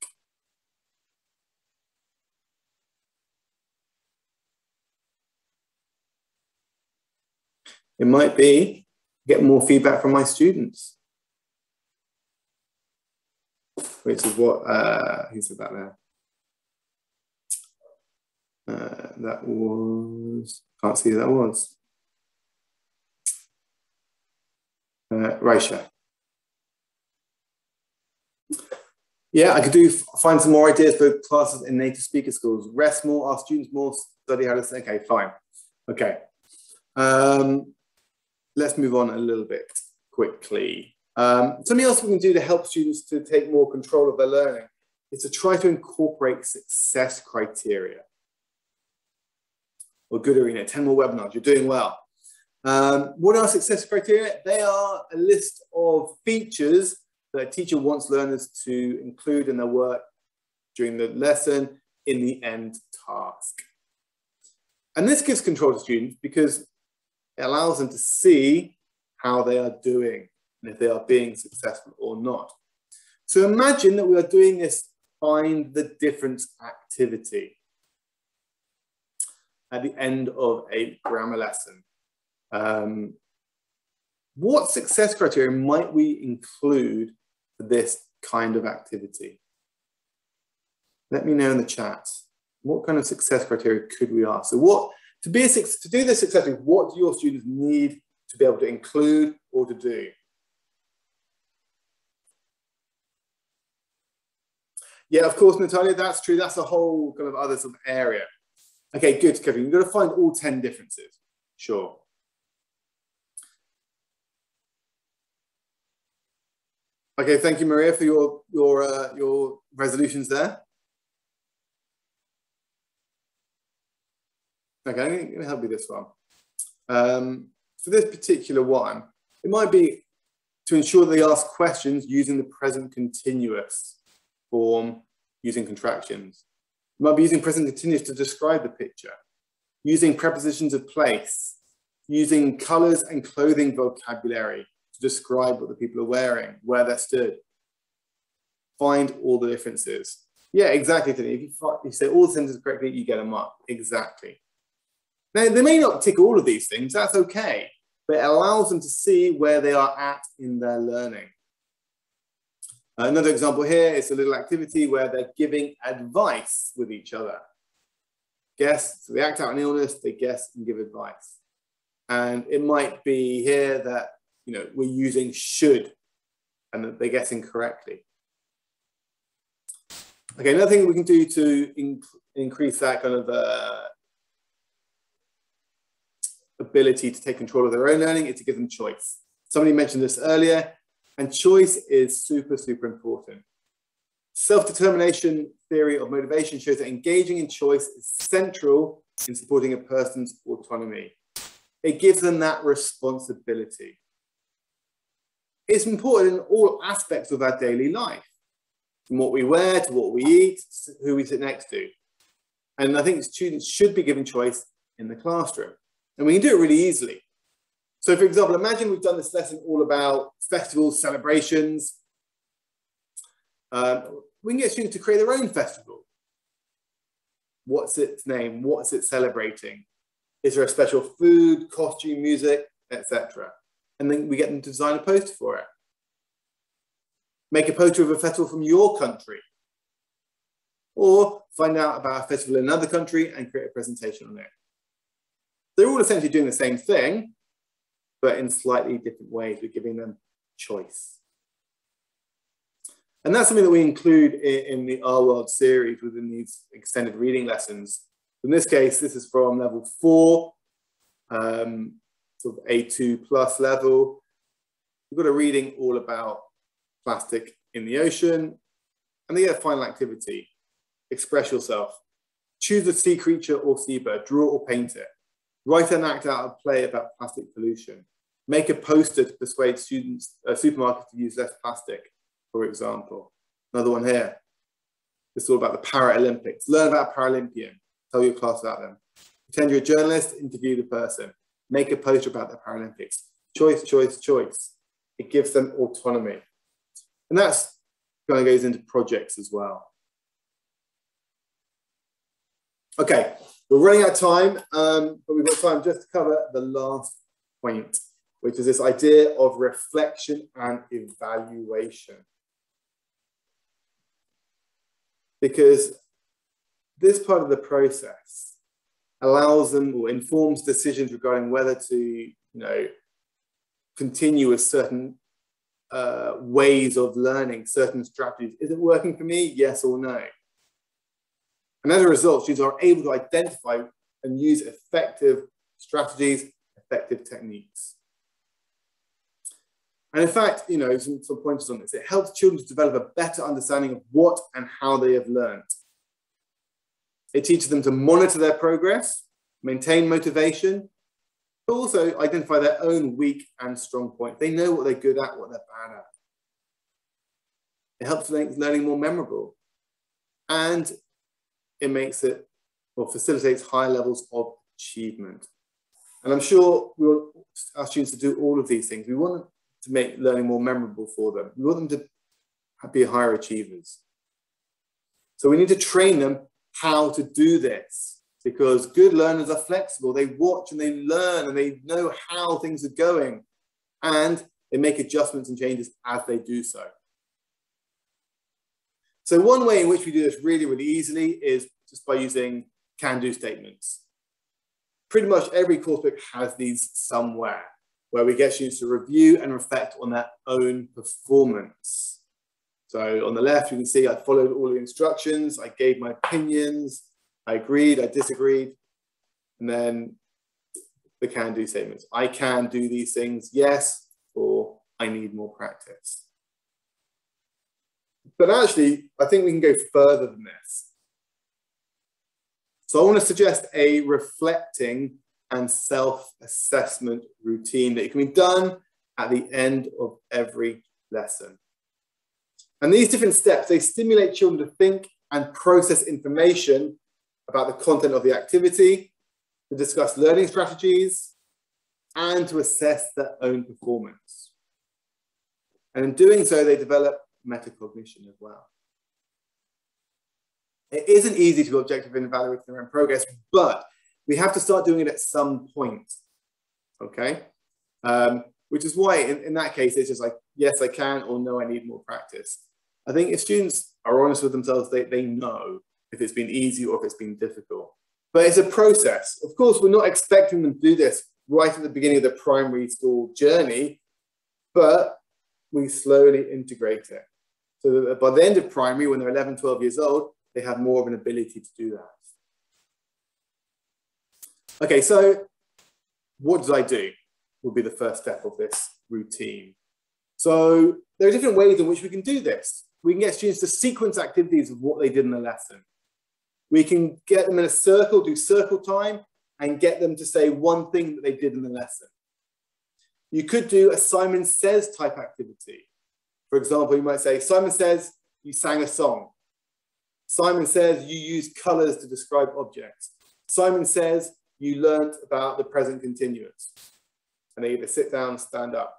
It might be get more feedback from my students, which is what, who said that there? That was, can't see who that was. Raisha. Yeah, I could find some more ideas for classes in native speaker schools. Rest more, ask students more, study how to say, okay, fine. Okay. Let's move on a little bit quickly. Something else we can do to help students to take more control of their learning is to try to incorporate success criteria. Well, good, Arena, 10 more webinars, you're doing well. What are success criteria? They are a list of features that a teacher wants learners to include in their work during the lesson in the end task. And this gives control to students because it allows them to see how they are doing and if they are being successful or not. So imagine that we are doing this find the difference activity at the end of a grammar lesson. What success criteria might we include for this kind of activity? Let me know in the chat. What kind of success criteria could we ask? So to do this successfully, what do your students need to be able to include or to do? Yeah, of course, Natalia, that's true. That's a whole kind of other sort of area. Okay, good, Kevin. You've got to find all 10 differences. Sure. Okay, thank you, Maria, for your resolutions there. Okay, I'm going to help you this one. For this particular one, it might be to ensure they ask questions using the present continuous form using contractions. You might be using present continuous to describe the picture, using prepositions of place, using colours and clothing vocabulary to describe what the people are wearing, where they're stood. Find all the differences. Yeah, exactly. If you say all the sentences correctly, you get a mark. Exactly. Now, they may not tick all of these things. That's okay. But it allows them to see where they are at in their learning. Another example here is a little activity where they're giving advice with each other. Guess, so they act out an illness, they guess and give advice. And it might be here that, you know, we're using should and that they're guessing correctly. Okay, another thing we can do to increase that kind of ability to take control of their own learning is to give them choice. Somebody mentioned this earlier, and choice is super, super important. Self-determination theory of motivation shows that engaging in choice is central in supporting a person's autonomy. It gives them that responsibility. It's important in all aspects of our daily life, from what we wear to what we eat, to who we sit next to. And I think students should be given choice in the classroom. And we can do it really easily. So for example, imagine we've done this lesson all about festivals, celebrations. We can get students to create their own festival. What's its name? What's it celebrating? Is there a special food, costume, music, etc.? And then we get them to design a poster for it. Make a poster of a festival from your country. Or find out about a festival in another country and create a presentation on it. They're all essentially doing the same thing, but in slightly different ways. We're giving them choice. And that's something that we include in the Our World series within these extended reading lessons. In this case, this is from level 4, sort of A2 plus level. We've got a reading all about plastic in the ocean. And they get a final activity. Express yourself. Choose a sea creature or seabird. Draw or paint it. Write an act out of play about plastic pollution. Make a poster to persuade students, supermarkets to use less plastic, for example. Another one here. This is all about the Paralympics. Learn about a Paralympian. Tell your class about them. Pretend you're a journalist, interview the person. Make a poster about the Paralympics. Choice, choice, choice. It gives them autonomy. And that's kind of goes into projects as well. Okay, we're running out of time, but we've got time just to cover the last point, which is this idea of reflection and evaluation. Because this part of the process allows them or informs decisions regarding whether to, continue with certain ways of learning, certain strategies. Is it working for me? Yes or no? And as a result, students are able to identify and use effective strategies, effective techniques. And in fact, some pointers on this. It helps children to develop a better understanding of what and how they have learned. It teaches them to monitor their progress, maintain motivation, but also identify their own weak and strong points. They know what they're good at, what they're bad at. It helps make learning more memorable. And it makes it, or facilitates higher levels of achievement. And I'm sure we want our students to do all of these things. We want to make learning more memorable for them. We want them to be higher achievers. So we need to train them how to do this, because good learners are flexible. They watch and they learn and they know how things are going, and they make adjustments and changes as they do so. So one way in which we do this really, really easily is just by using can-do statements. Pretty much every course book has these somewhere, where we get students to review and reflect on their own performance. So on the left, you can see I followed all the instructions, I gave my opinions, I agreed, I disagreed, and then the can-do statements. I can do these things, yes, or I need more practice. But actually, I think we can go further than this. So I want to suggest a reflecting and self-assessment routine that can be done at the end of every lesson. And these different steps, they stimulate children to think and process information about the content of the activity, to discuss learning strategies, and to assess their own performance. And in doing so, they develop metacognition as well. It isn't easy to be objective in evaluating their own progress, but we have to start doing it at some point, okay? Which is why in that case, it's just like, yes, I can, or no, I need more practice. I think if students are honest with themselves, they know if it's been easy or if it's been difficult. But it's a process. Of course, we're not expecting them to do this right at the beginning of the primary school journey, but we slowly integrate it. So that by the end of primary, when they're 11, 12 years old, they have more of an ability to do that. Okay, so what did I do? Would be the first step of this routine. So there are different ways in which we can do this. We can get students to sequence activities of what they did in the lesson. We can get them in a circle, do circle time, and get them to say one thing that they did in the lesson. You could do a Simon Says type activity. For example, you might say, Simon says you sang a song. Simon says you used colors to describe objects. Simon says you learnt about the present continuous. And they either sit down, stand up.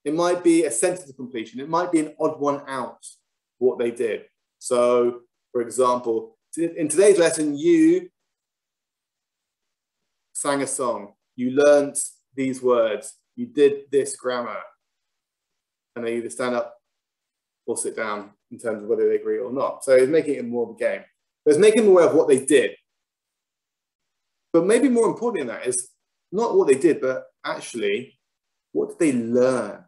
It might be a sentence of completion. It might be an odd one out, what they did. So, for example, in today's lesson, you sang a song. You learnt these words. You did this grammar. And they either stand up or sit down in terms of whether they agree or not. So it's making it more of a game. But it's making them aware of what they did. But maybe more important than that is not what they did, but actually, what did they learn?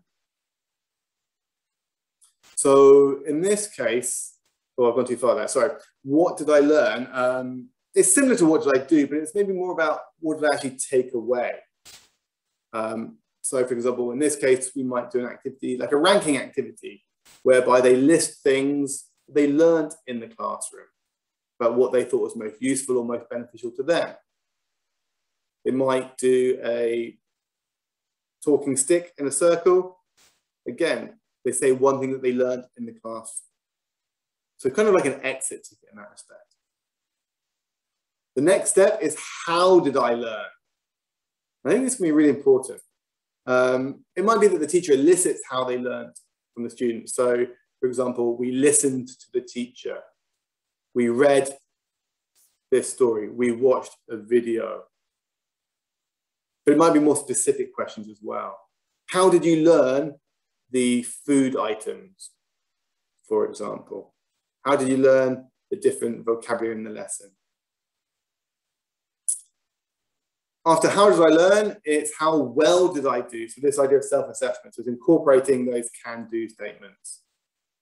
So in this case, oh, I've gone too far there, sorry. What did I learn? It's similar to what did I do, but it's maybe more about what did I actually take away? So for example, in this case, we might do an activity, like a ranking activity, whereby they list things they learned in the classroom, about what they thought was most useful or most beneficial to them. They might do a talking stick in a circle. Again, they say one thing that they learned in the class. So kind of like an exit ticket in that respect. The next step is, how did I learn? I think this can be really important. It might be that the teacher elicits how they learned from the students. So, for example, we listened to the teacher. We read this story. We watched a video. But it might be more specific questions as well. How did you learn the food items, for example? How did you learn the different vocabulary in the lesson? After how did I learn, it's how well did I do? So this idea of self-assessment, so it's incorporating those can-do statements.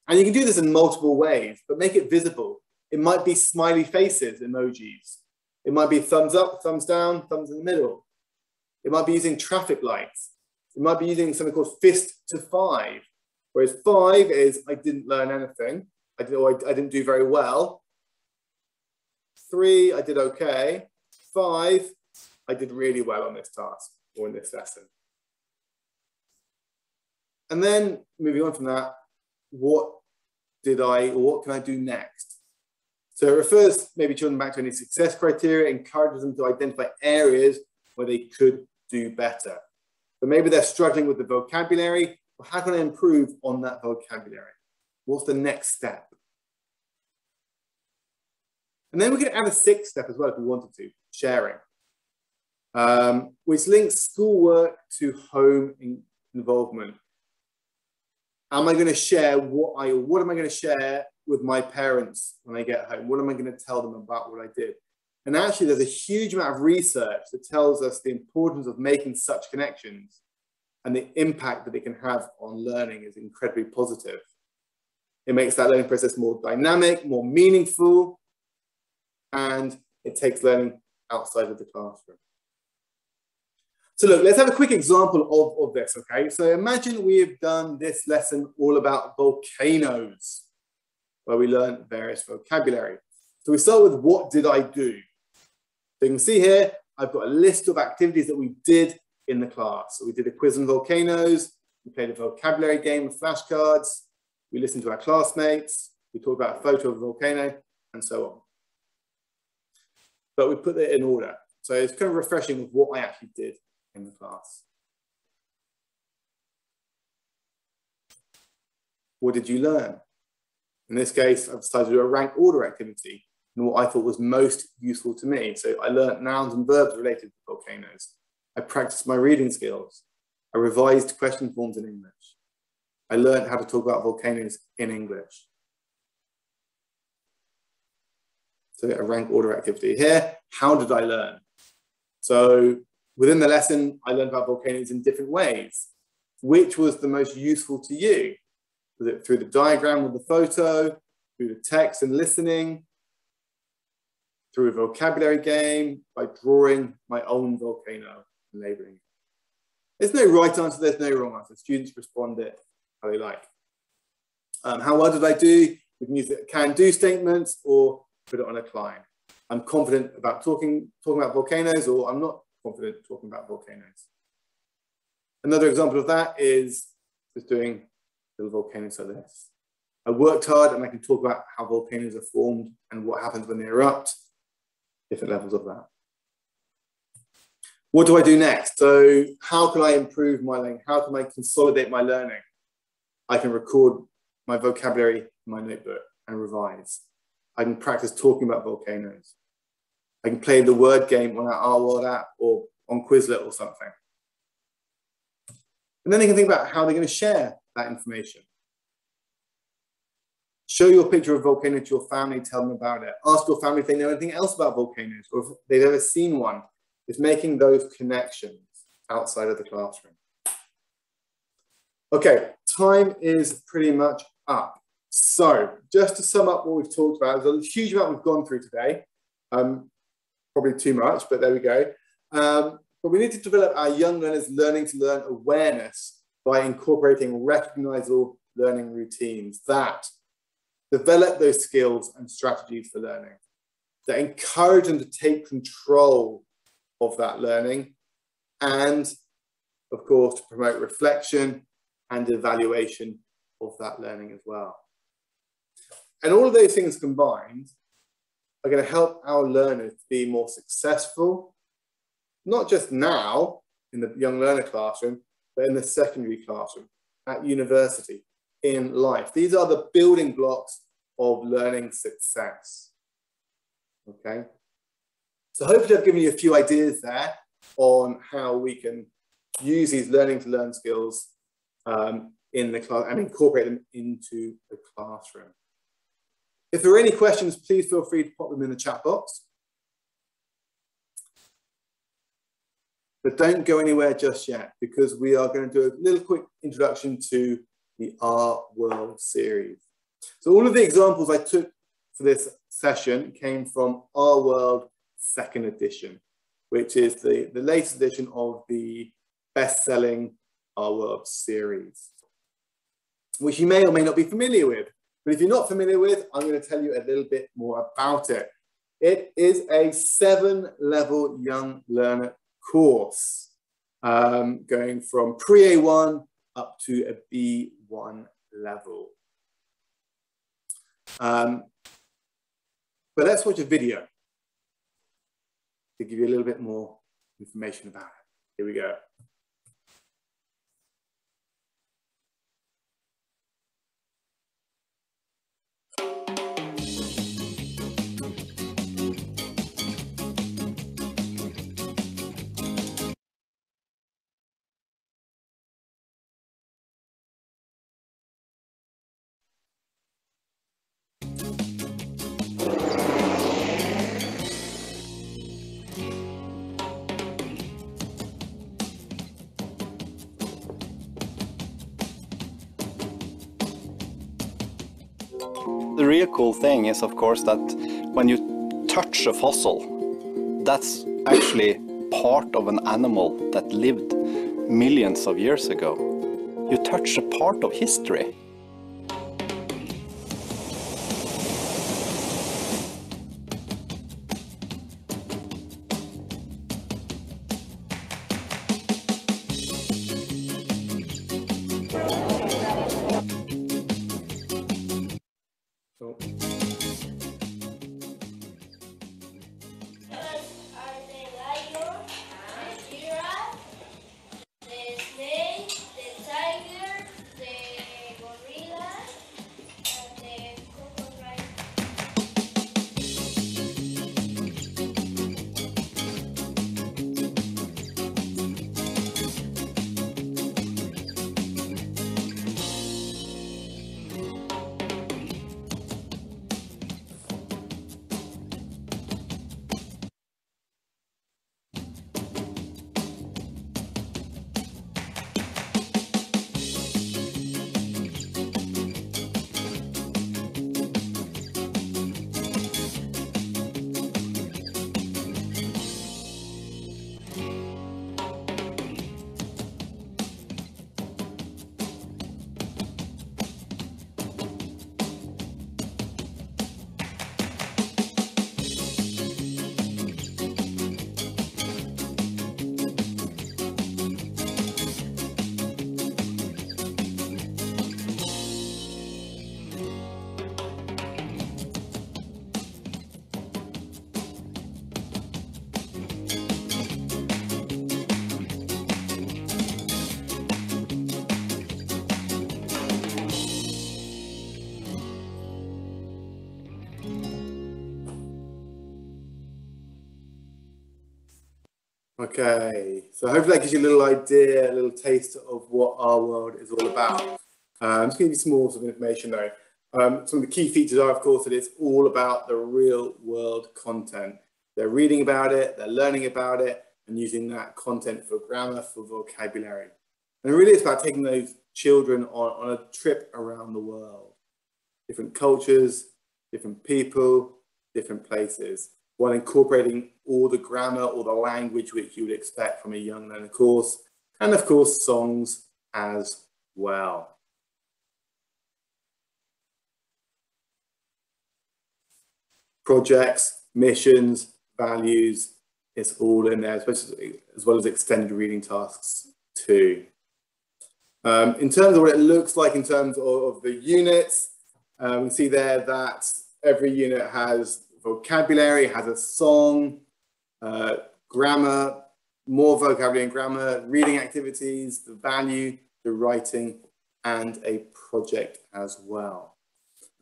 And you can do this in multiple ways, but make it visible. It might be smiley faces, emojis. It might be thumbs up, thumbs down, thumbs in the middle. It might be using traffic lights. It might be using something called fist to 5, whereas 5 is I didn't learn anything. I didn't do very well. 3, I did okay. 5, I did really well on this task or in this lesson. And then moving on from that, what can I do next? So it refers maybe children back to any success criteria, encourages them to identify areas where they could do better. But maybe they're struggling with the vocabulary. Well, how can I improve on that vocabulary? What's the next step? And then we could add a 6th step as well if we wanted to, sharing, which links schoolwork to home involvement. Am I going to share what am I going to share with my parents when I get home? What am I going to tell them about what I did? And actually, there's a huge amount of research that tells us the importance of making such connections, and the impact that it can have on learning is incredibly positive. It makes that learning process more dynamic, more meaningful, and it takes learning outside of the classroom. So look, let's have a quick example of this, okay? So imagine we have done this lesson all about volcanoes, where we learn various vocabulary. So we start with, what did I do? So you can see here, I've got a list of activities that we did in the class. So we did a quiz on volcanoes, we played a vocabulary game of flashcards, we listened to our classmates, we talked about a photo of a volcano, and so on. But we put it in order. So it's kind of refreshing with what I actually did in the class. What did you learn? In this case, I've decided to do a rank order activity and what I thought was most useful to me. So I learned nouns and verbs related to volcanoes. I practiced my reading skills. I revised question forms in English. I learned how to talk about volcanoes in English. So a rank order activity here. How did I learn? So within the lesson, I learned about volcanoes in different ways. Which was the most useful to you? Was it through the diagram with the photo, through the text and listening, through a vocabulary game, by drawing my own volcano and labeling it? There's no right answer, there's no wrong answer. Students respond it how they like. How well did I do? We can use the can-do statements or put it on a client. I'm confident about talking about volcanoes, or I'm not confident talking about volcanoes. Another example of that is just doing little volcanoes like this. I worked hard and I can talk about how volcanoes are formed and what happens when they erupt, different levels of that. What do I do next? So how can I improve my learning? How can I consolidate my learning? I can record my vocabulary in my notebook and revise. I can practice talking about volcanoes. I can play the word game on our World app or on Quizlet or something. And then they can think about how they're going to share that information. Show your picture of a volcano to your family, tell them about it. Ask your family if they know anything else about volcanoes or if they've ever seen one. It's making those connections outside of the classroom. Okay, time is pretty much up. So just to sum up what we've talked about, there's a huge amount we've gone through today. Probably too much, but there we go. But we need to develop our young learners' learning to learn awareness by incorporating recognizable learning routines that develop those skills and strategies for learning, that encourage them to take control of that learning, and of course, to promote reflection and evaluation of that learning as well. And all of those things combined are going to help our learners be more successful, not just now in the young learner classroom, but in the secondary classroom, at university, in life. These are the building blocks of learning success. Okay? So hopefully I've given you a few ideas there on how we can use these learning to learn skills in the class and incorporate them into the classroom. If there are any questions, please feel free to pop them in the chat box. But don't go anywhere just yet, because we are going to do a little quick introduction to the Our World series. So all of the examples I took for this session came from Our World 2nd edition, which is the latest edition of the best-selling Our World series, which you may or may not be familiar with. But if you're not familiar with, I'm going to tell you a little bit more about it. It is a 7-level young learner course, going from pre-A1 up to a B1 level. But let's watch a video to give you a little bit more information about it. Here we go. The real cool thing is, of course, that when you touch a fossil, that's actually part of an animal that lived millions of years ago. You touch a part of history. Okay, so hopefully that gives you a little idea, a little taste of what our world is all about. I'm just going to give you some more sort of information though. Some of the key features are, of course, that it's all about the real world content. They're reading about it, they're learning about it, and using that content for grammar, for vocabulary. And really it's about taking those children on a trip around the world. Different cultures, different people, different places, while incorporating all the grammar or the language which you would expect from a young learner course, and of course songs as well. Projects, missions, values, it's all in there, especially as well as extended reading tasks too. In terms of what it looks like in terms of the units, we see there that every unit has vocabulary, has a song, grammar, more vocabulary and grammar, reading activities, the value, the writing, and a project as well.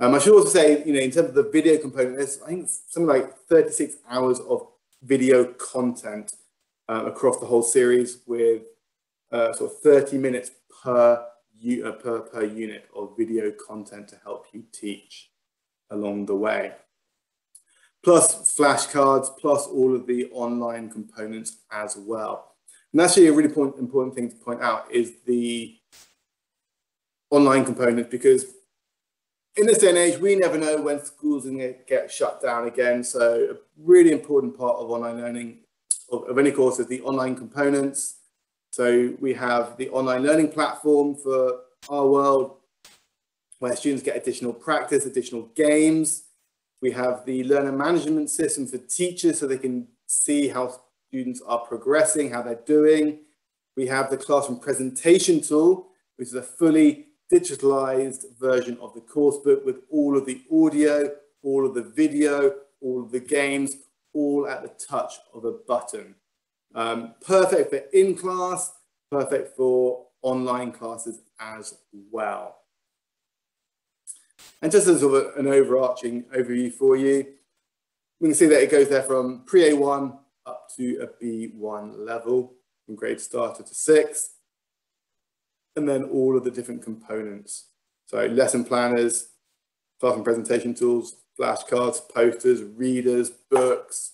I should also say, in terms of the video component, there's, I think, something like 36 hours of video content across the whole series, with sort of 30 minutes per unit of video content to help you teach along the way. Plus flashcards, plus all of the online components as well. And actually a really important thing to point out is the online component, because in this day and age, we never know when schools are going to get shut down again. So a really important part of online learning of any course is the online components. So we have the online learning platform for our world, where students get additional practice, additional games. We have the learner management system for teachers so they can see how students are progressing, how they're doing. We have the classroom presentation tool, which is a fully digitalized version of the course book with all of the audio, all of the video, all of the games, all at the touch of a button. Perfect for in-class, perfect for online classes as well. And just as sort of an overarching overview for you, we can see that it goes there from pre-A1 up to a B1 level, from grade starter to 6, and then all of the different components. So lesson planners, classroom presentation tools, flashcards, posters, readers, books,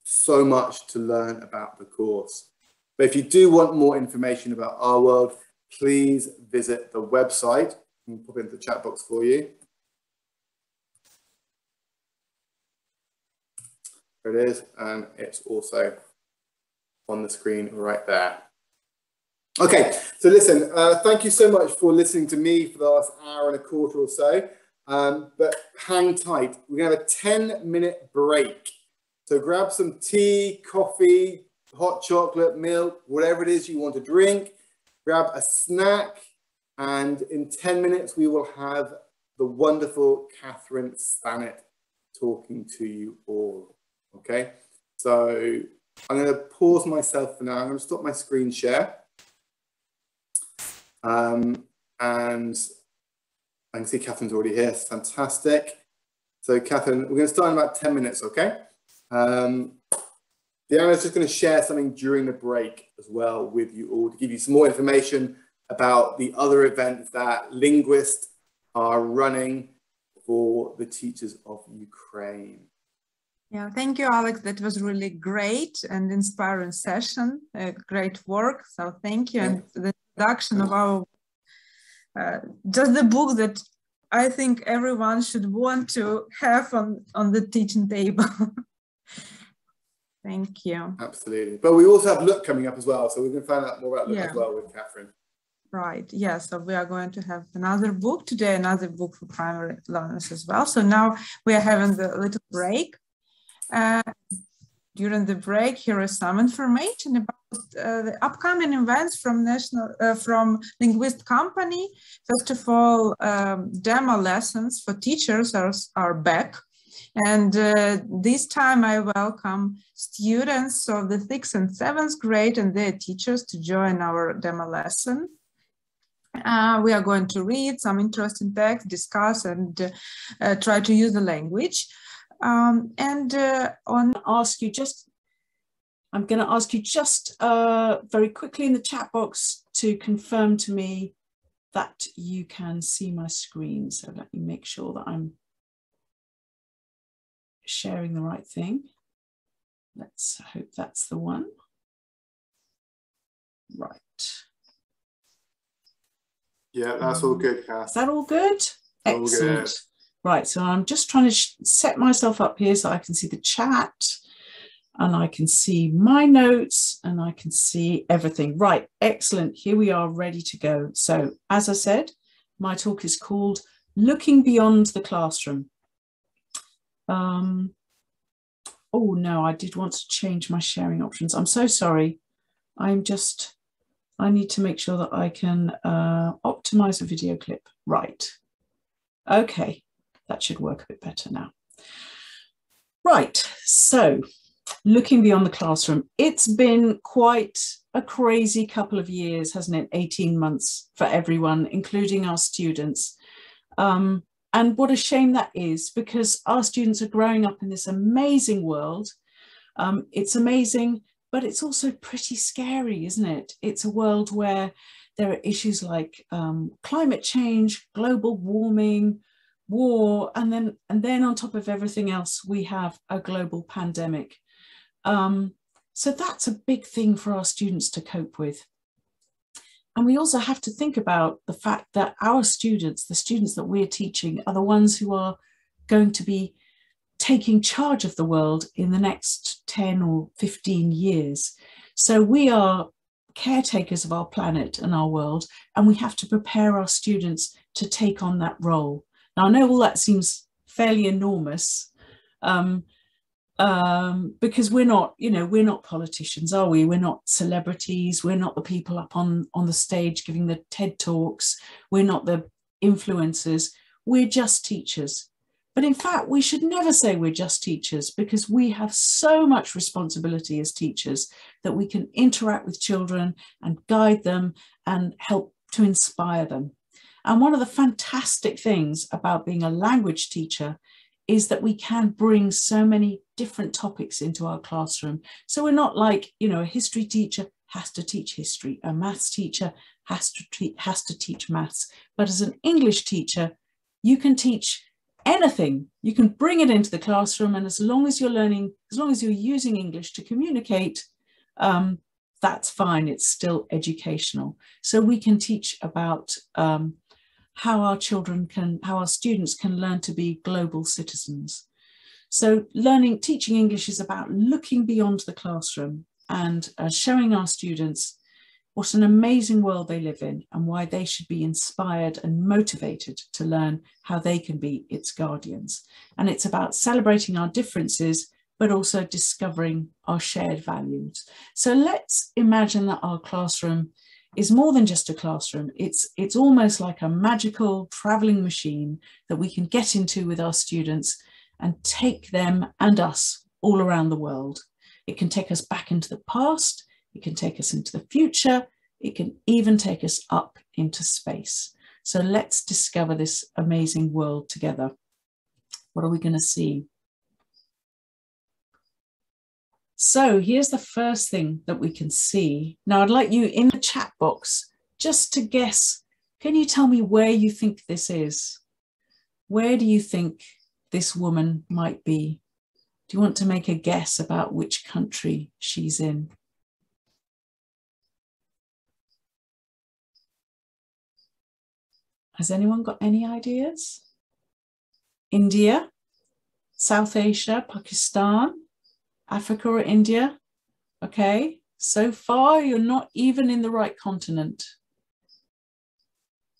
so much to learn about the course. But if you do want more information about our world, please visit the website. I'll pop it into the chat box for you. There it is, and it's also on the screen right there. Okay, so listen, thank you so much for listening to me for the last hour and a quarter or so, but hang tight. We're gonna have a 10-minute break. So grab some tea, coffee, hot chocolate, milk, whatever it is you want to drink, grab a snack, and in 10 minutes we will have the wonderful Katherine Stannett talking to you all, okay? So I'm gonna pause myself for now. I'm gonna stop my screen share. And I can see Katherine's already here, fantastic. So Katherine, we're gonna start in about 10 minutes, okay? Diana's just going to share something during the break as well with you all to give you some more information about the other events that linguists are running for the teachers of Ukraine. Yeah, thank you, Alex. That was really great and inspiring session. Great work. So thank you. And the introduction of our, just the book that I think everyone should want to have on the teaching table. Thank you. Absolutely. But we also have Look coming up as well. So we're going to find out more about Look as well with Katherine. Right. Yeah. So we are going to have another book today, another book for primary learners as well. So now we are having the little break. During the break, here is some information about the upcoming events from from Linguist Company. First of all, demo lessons for teachers are back. And this time I welcome students of the 6th and 7th grade and their teachers to join our demo lesson. We are going to read some interesting text, discuss, and try to use the language. Ask you just I'm going to ask you just very quickly in the chat box to confirm to me that you can see my screen. So let me make sure that I'm sharing the right thing. Let's hope that's the one. Right. Yeah, that's all good, Kath. Is that all good? All Excellent. good. Right, so I'm just trying to set myself up here so I can see the chat and I can see my notes and I can see everything. Right, excellent. Here we are ready to go. So as I said, my talk is called Looking Beyond the Classroom. Oh no, I did want to change my sharing options. I'm so sorry. I need to make sure that I can optimize a video clip. Right. Okay, that should work a bit better now. Right, so looking beyond the classroom. It's been quite a crazy couple of years, hasn't it? 18 months for everyone, including our students. And what a shame that is, because our students are growing up in this amazing world. It's amazing, but it's also pretty scary, isn't it? It's a world where there are issues like climate change, global warming, war, and then on top of everything else, we have a global pandemic. So that's a big thing for our students to cope with. And we also have to think about the fact that our students, the students that we're teaching, are the ones who are going to be taking charge of the world in the next 10 or 15 years. So we are caretakers of our planet and our world, and we have to prepare our students to take on that role. Now, I know all that seems fairly enormous, because we're not, we're not politicians, are we? We're not celebrities. We're not the people up on the stage giving the TED Talks. We're not the influencers. We're just teachers. But in fact, we should never say we're just teachers, because we have so much responsibility as teachers that we can interact with children and guide them and help to inspire them. And one of the fantastic things about being a language teacher is that we can bring so many different topics into our classroom. So we're not like, a history teacher has to teach history, a maths teacher has to teach maths. But as an English teacher, you can teach anything. You can bring it into the classroom, and as long as you're using English to communicate, that's fine. It's still educational. So we can teach about how our students can learn to be global citizens. So teaching English is about looking beyond the classroom and showing our students what an amazing world they live in and why they should be inspired and motivated to learn how they can be its guardians. And it's about celebrating our differences, but also discovering our shared values. So let's imagine that our classroom is more than just a classroom. It's almost like a magical traveling machine that we can get into with our students and take them and us all around the world. It can take us back into the past. It can take us into the future. It can even take us up into space. So let's discover this amazing world together. What are we going to see? So here's the first thing that we can see. Now I'd like you in the chat box just to guess. Can you tell me where you think this is? Where do you think this woman might be? Do you want to make a guess about which country she's in? Has anyone got any ideas? India, South Asia, Pakistan, Africa or India? Okay, so far you're not even in the right continent.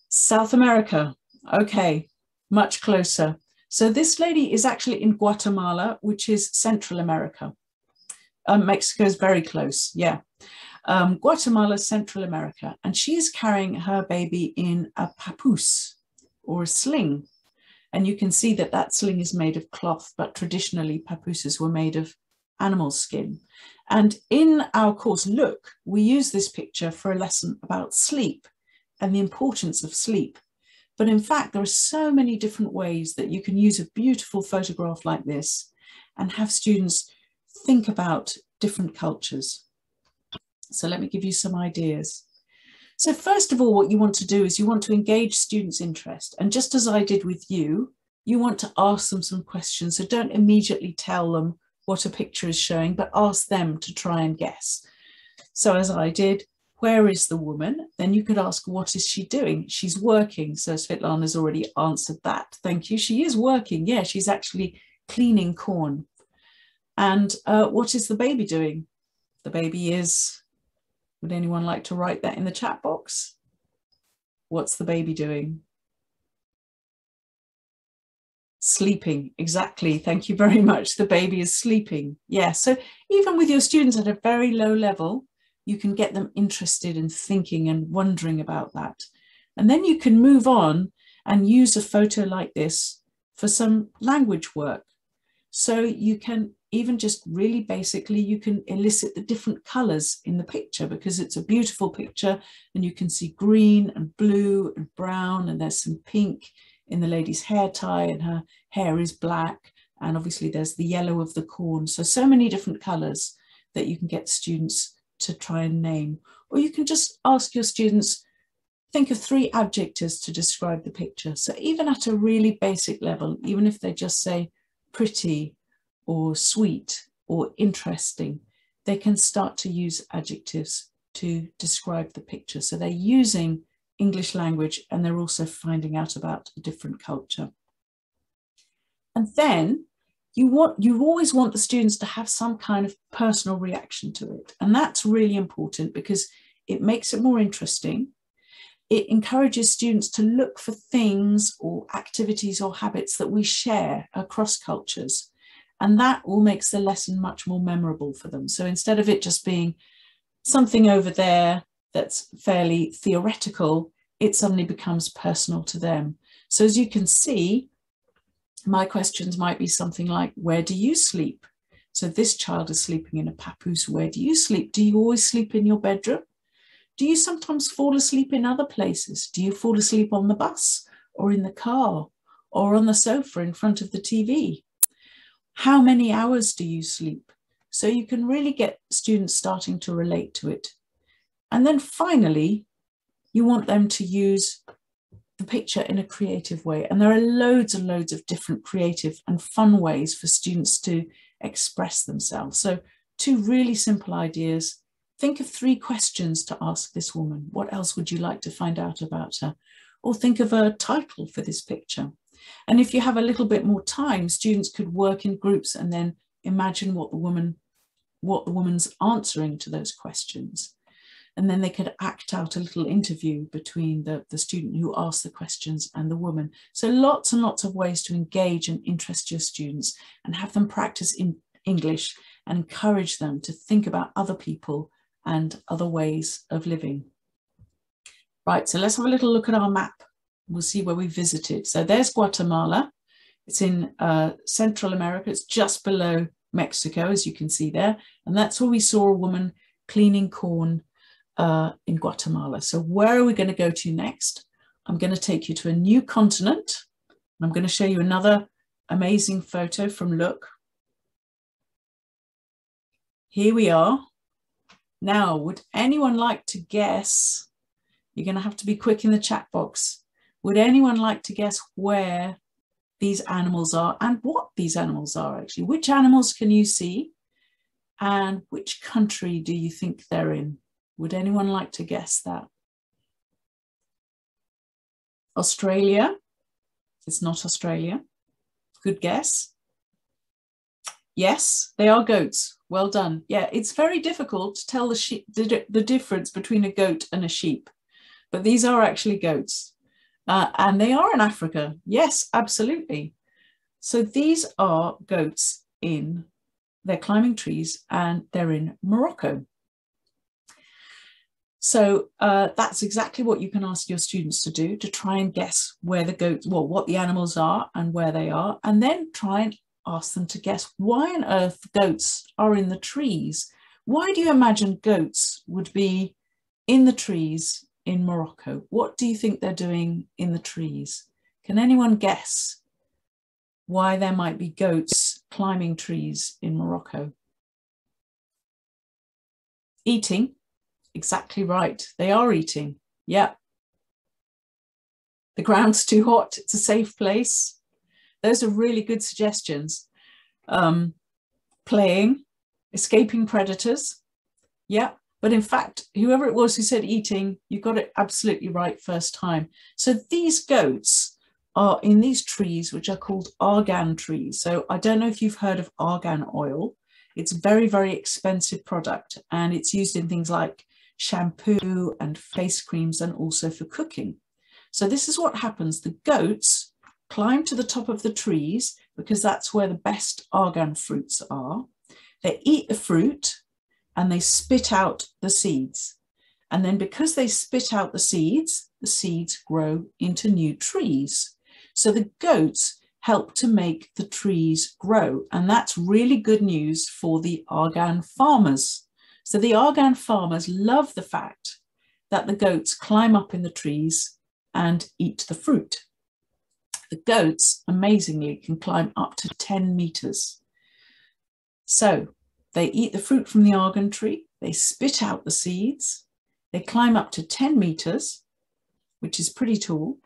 South America, okay, much closer. So this lady is actually in Guatemala, which is Central America. Mexico is very close, yeah. Guatemala, Central America, and she is carrying her baby in a papoose or a sling. And you can see that that sling is made of cloth, but traditionally papooses were made of animal skin. And in our course, Look, we use this picture for a lesson about sleep and the importance of sleep. But in fact, there are so many different ways that you can use a beautiful photograph like this and have students think about different cultures. So let me give you some ideas. So first of all, what you want to do is you want to engage students' interest. And just as I did with you, you want to ask them some questions. So don't immediately tell them what a picture is showing, but ask them to try and guess. So as I did, where is the woman? Then you could ask, what is she doing? She's working. So Svetlana's already answered that. Thank you. She is working. Yeah, she's actually cleaning corn. And what is the baby doing? The baby is, would anyone like to write that in the chat box? What's the baby doing? Sleeping, exactly. Thank you very much. The baby is sleeping. Yeah, so even with your students at a very low level, you can get them interested in thinking and wondering about that. And then you can move on and use a photo like this for some language work. So you can even just really basically, you can elicit the different colors in the picture because it's a beautiful picture and you can see green and blue and brown, and there's some pink in the lady's hair tie and her hair is black. And obviously there's the yellow of the corn. So many different colors that you can get students to try and name. Or you can just ask your students, think of 3 adjectives to describe the picture. So even at a really basic level, even if they just say pretty or sweet or interesting, they can start to use adjectives to describe the picture. So they're using English language and they're also finding out about a different culture. And then you always want the students to have some kind of personal reaction to it. And that's really important because it makes it more interesting. It encourages students to look for things or activities or habits that we share across cultures. And that all makes the lesson much more memorable for them. So instead of it just being something over there that's fairly theoretical, it suddenly becomes personal to them. So as you can see, my questions might be something like, where do you sleep? So this child is sleeping in a papoose. Where do you sleep? Do you always sleep in your bedroom? Do you sometimes fall asleep in other places? Do you fall asleep on the bus or in the car or on the sofa in front of the TV? How many hours do you sleep? So you can really get students starting to relate to it. And then finally, you want them to use the picture in a creative way. And there are loads and loads of different creative and fun ways for students to express themselves. So 2 really simple ideas. Think of 3 questions to ask this woman. What else would you like to find out about her? Or think of a title for this picture. And if you have a little bit more time, students could work in groups and then imagine what the woman's answering to those questions. And then they could act out a little interview between the student who asked the questions and the woman. So lots and lots of ways to engage and interest your students and have them practice in English and encourage them to think about other people and other ways of living. Right, so let's have a little look at our map. We'll see where we visited. So there's Guatemala. It's in Central America. It's just below Mexico, as you can see there. And that's where we saw a woman cleaning corn in Guatemala. So where are we going to go to next? I'm going to take you to a new continent. I'm going to show you another amazing photo from Look. Here we are. Now, would anyone like to guess? You're going to have to be quick in the chat box. Would anyone like to guess where these animals are and what these animals are actually? Which animals can you see? And which country do you think they're in? Would anyone like to guess that? Australia? It's not Australia. Good guess. Yes, they are goats. Well done. Yeah, it's very difficult to tell the difference between a goat and a sheep, but these are actually goats. And they are in Africa. Yes, absolutely. So these are goats they're climbing trees and they're in Morocco. So that's exactly what you can ask your students to do, to try and guess where the goats, well, what the animals are and where they are, and then try and ask them to guess why on earth goats are in the trees. Why do you imagine goats would be in the trees in Morocco? What do you think they're doing in the trees? Can anyone guess why there might be goats climbing trees in Morocco? Eating, exactly right. They are eating. Yeah. The ground's too hot. It's a safe place. Those are really good suggestions. Playing, escaping predators. Yeah. But in fact, whoever it was who said eating, you got it absolutely right first time. So these goats are in these trees, which are called argan trees. So I don't know if you've heard of argan oil. It's a very, very expensive product, and it's used in things like shampoo and face creams and also for cooking. So this is what happens. The goats climb to the top of the trees because that's where the best argan fruits are. They eat the fruit and they spit out the seeds. And then because they spit out the seeds grow into new trees. So the goats help to make the trees grow. And that's really good news for the argan farmers. So the argan farmers love the fact that the goats climb up in the trees and eat the fruit. The goats, amazingly, can climb up to 10 meters. So they eat the fruit from the argan tree, they spit out the seeds, they climb up to 10 meters, which is pretty tall.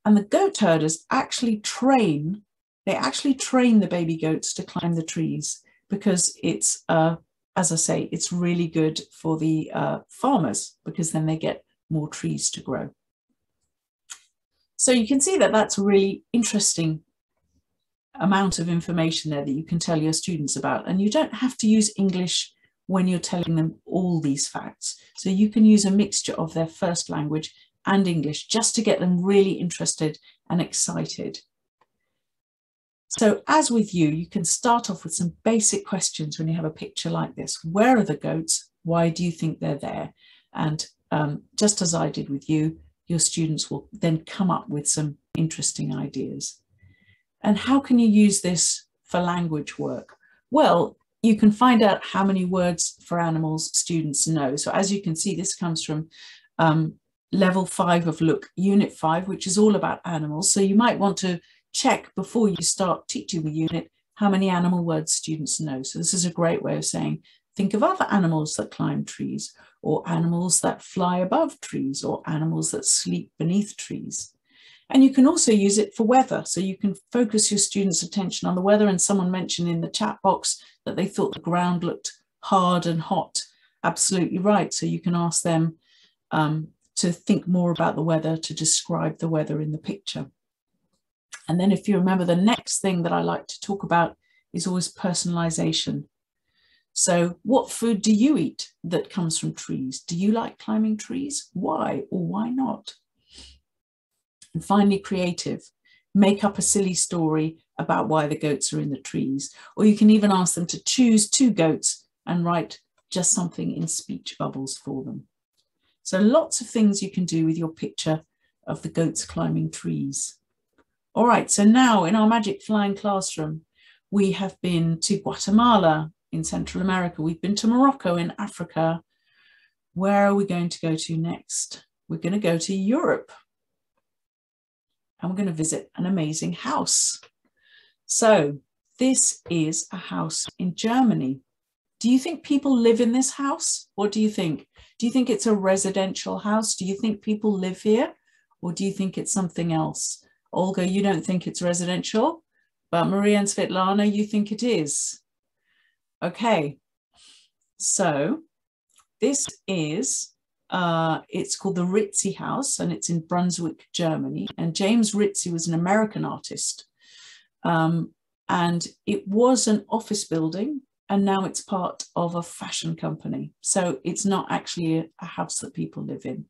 And the goat herders actually train the baby goats to climb the trees because it's, as I say, it's really good for the farmers because then they get more trees to grow. So you can see that that's a really interesting amount of information there that you can tell your students about. And you don't have to use English when you're telling them all these facts. So you can use a mixture of their first language and English just to get them really interested and excited. So as with you, you can start off with some basic questions when you have a picture like this. Where are the goats? Why do you think they're there? And just as I did with you, your students will then come up with some interesting ideas. And how can you use this for language work? Well, you can find out how many words for animals students know. So as you can see, this comes from level 5 of Look, Unit 5, which is all about animals. So you might want to check before you start teaching the unit how many animal words students know. So this is a great way of saying, think of other animals that climb trees, or animals that fly above trees, or animals that sleep beneath trees. And you can also use it for weather. So you can focus your students' attention on the weather. And someone mentioned in the chat box that they thought the ground looked hard and hot. Absolutely right. So you can ask them to think more about the weather, to describe the weather in the picture. And then if you remember, the next thing that I like to talk about is always personalization. So what food do you eat that comes from trees? Do you like climbing trees? Why or why not? And finally, creative. Make up a silly story about why the goats are in the trees. Or you can even ask them to choose 2 goats and write just something in speech bubbles for them. So lots of things you can do with your picture of the goats climbing trees. All right, so now in our Magic Flying Classroom, we have been to Guatemala in Central America. We've been to Morocco in Africa. Where are we going to go to next? We're going to go to Europe. And we're going to visit an amazing house. So this is a house in Germany. Do you think people live in this house? What do you think? Do you think it's a residential house? Do you think people live here? Or do you think it's something else? Olga, you don't think it's residential, but Maria and Svetlana, you think it is. Okay, so this is it's called the Ritzy House, and it's in Brunswick, Germany. And James Ritzy was an American artist. And it was an office building, and now it's part of a fashion company. So it's not actually a house that people live in.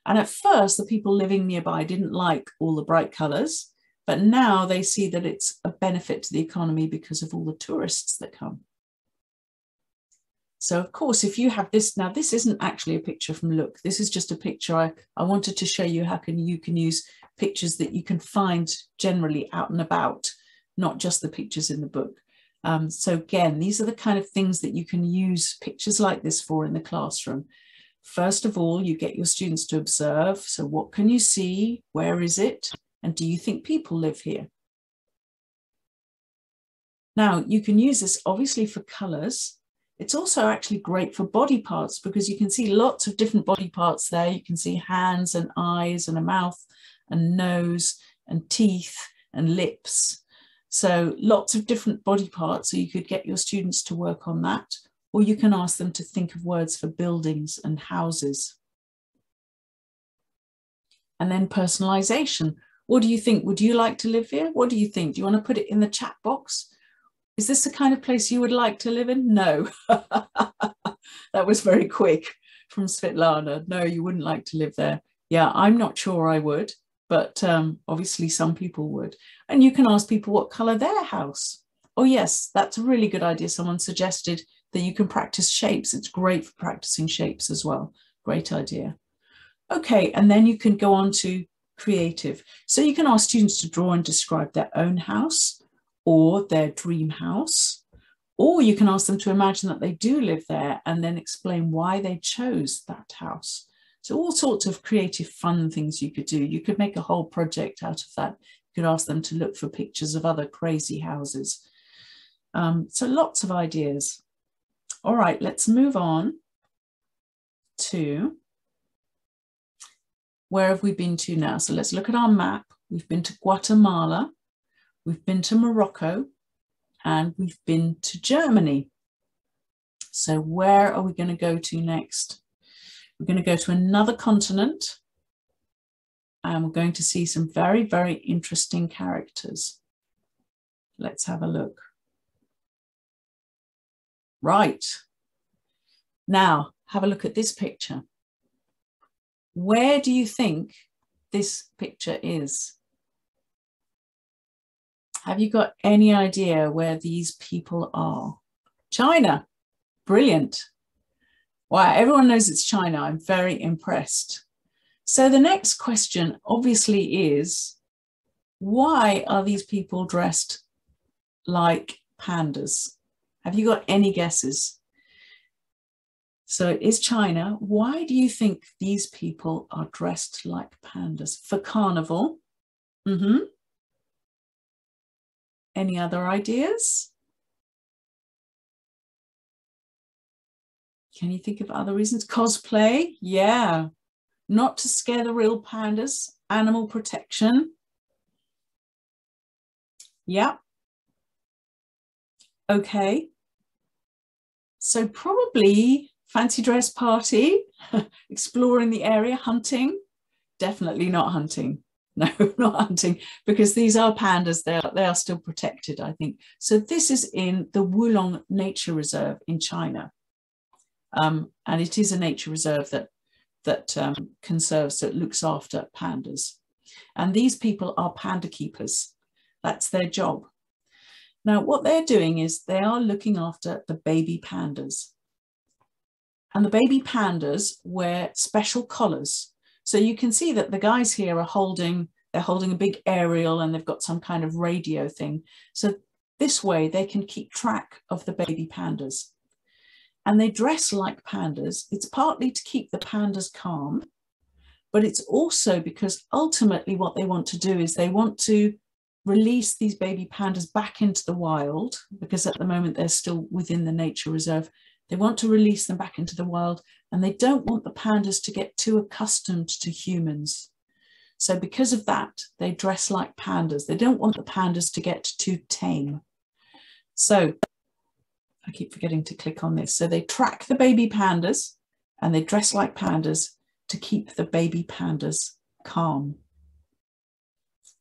And at first, the people living nearby didn't like all the bright colors, but now they see that it's a benefit to the economy because of all the tourists that come. So of course, if you have this, now this isn't actually a picture from Look, this is just a picture I wanted to show you how you can use pictures that you can find generally out and about, not just the pictures in the book. So again, these are the kind of things that you can use pictures like this for in the classroom. First of all, you get your students to observe. So what can you see? Where is it? And do you think people live here? Now, you can use this obviously for colors. It's also actually great for body parts because you can see lots of different body parts there. You can see hands and eyes and a mouth and nose and teeth and lips. So lots of different body parts. So you could get your students to work on that, or you can ask them to think of words for buildings and houses. And then personalization. What do you think? Would you like to live here? What do you think? Do you want to put it in the chat box? Is this the kind of place you would like to live in? No. That was very quick from Svetlana. No, you wouldn't like to live there. Yeah, I'm not sure I would, but obviously some people would. And you can ask people what color their house. Oh yes, that's a really good idea. Someone suggested that you can practice shapes. It's great for practicing shapes as well. Great idea. Okay, and then you can go on to creative. So you can ask students to draw and describe their own house or their dream house, or you can ask them to imagine that they do live there and then explain why they chose that house. So all sorts of creative fun things you could do. You could make a whole project out of that. You could ask them to look for pictures of other crazy houses. So lots of ideas. All right, let's move on to, where have we been to now? So let's look at our map. We've been to Guatemala, we've been to Morocco, and we've been to Germany. So where are we going to go to next? We're going to go to another continent, and we're going to see some very, very interesting characters. Let's have a look. Right. Now, have a look at this picture. Where do you think this picture is? Have you got any idea where these people are? China. Brilliant. Wow, everyone knows it's China. I'm very impressed. So the next question obviously is, why are these people dressed like pandas? Have you got any guesses? So it is China. Why do you think these people are dressed like pandas? For carnival? Any other ideas? Can you think of other reasons? Cosplay? Yeah. Not to scare the real pandas. Animal protection? Yeah. Okay. So probably fancy dress party, exploring the area, hunting. Definitely not hunting. No, not hunting, because these are pandas. They are still protected, I think. So this is in the Wulong Nature Reserve in China. And it is a nature reserve that conserves, that looks after pandas. And these people are panda keepers. That's their job. Now, what they're doing is they are looking after the baby pandas. And the baby pandas wear special collars. So you can see that the guys here are they're holding a big aerial, and they've got some kind of radio thing. So this way they can keep track of the baby pandas. And they dress like pandas. It's partly to keep the pandas calm, but it's also because ultimately what they want to do is they want to release these baby pandas back into the wild, because at the moment they're still within the nature reserve. They want to release them back into the wild, and they don't want the pandas to get too accustomed to humans. So because of that, they dress like pandas. They don't want the pandas to get too tame. So I keep forgetting to click on this. So they track the baby pandas and they dress like pandas to keep the baby pandas calm.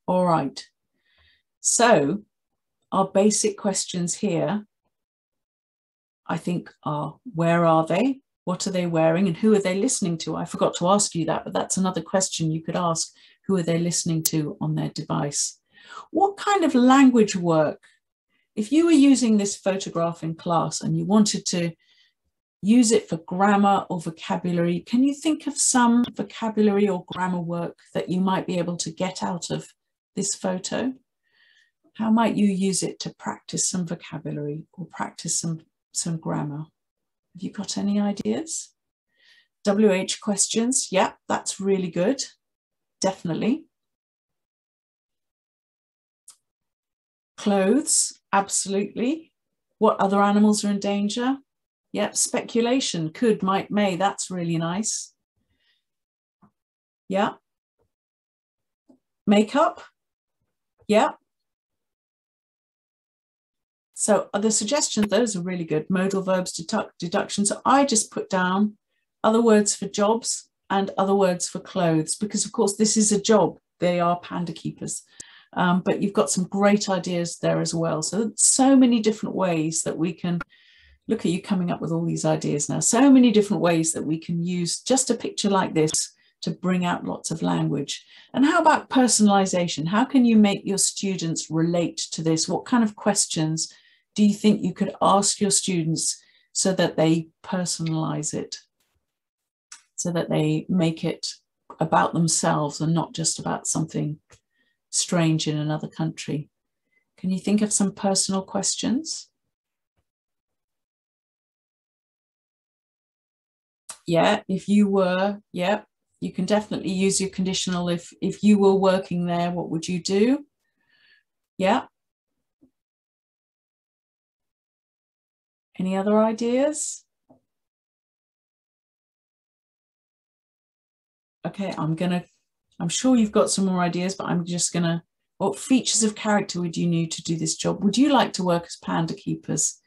All right. So our basic questions here, I think, are: where are they? What are they wearing? And who are they listening to? I forgot to ask you that, but that's another question you could ask. Who are they listening to on their device? What kind of language work? If you were using this photograph in class and you wanted to use it for grammar or vocabulary, can you think of some vocabulary or grammar work that you might be able to get out of this photo? How might you use it to practice some vocabulary or practice some grammar? Have you got any ideas? WH questions, yeah, that's really good, definitely. Clothes, absolutely. What other animals are in danger? Yep, speculation, could, might, may, that's really nice. Yeah. Makeup. Yeah. So the suggestions, those are really good. Modal verbs, deduction. So I just put down other words for jobs and other words for clothes, because of course this is a job. They are panda keepers. But you've got some great ideas there as well. So many different ways that we can, look at you coming up with all these ideas now. So many different ways that we can use just a picture like this to bring out lots of language. And how about personalization? How can you make your students relate to this? What kind of questions do you think you could ask your students so that they personalize it, so that they make it about themselves and not just about something strange in another country? Can you think of some personal questions? Yeah, if you were, yeah, you can definitely use your conditional. If you were working there, what would you do? Yeah. Any other ideas? Okay, I'm sure you've got some more ideas, but I'm just gonna, what features of character would you need to do this job? Would you like to work as panda keepers?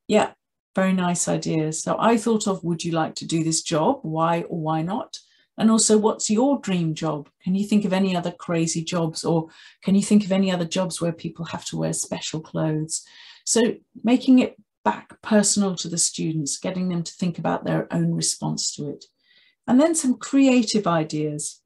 Yeah, very nice ideas. So I thought of, would you like to do this job? Why or why not? And also, what's your dream job? Can you think of any other crazy jobs, or can you think of any other jobs where people have to wear special clothes? So making it back personal to the students, getting them to think about their own response to it. And then some creative ideas.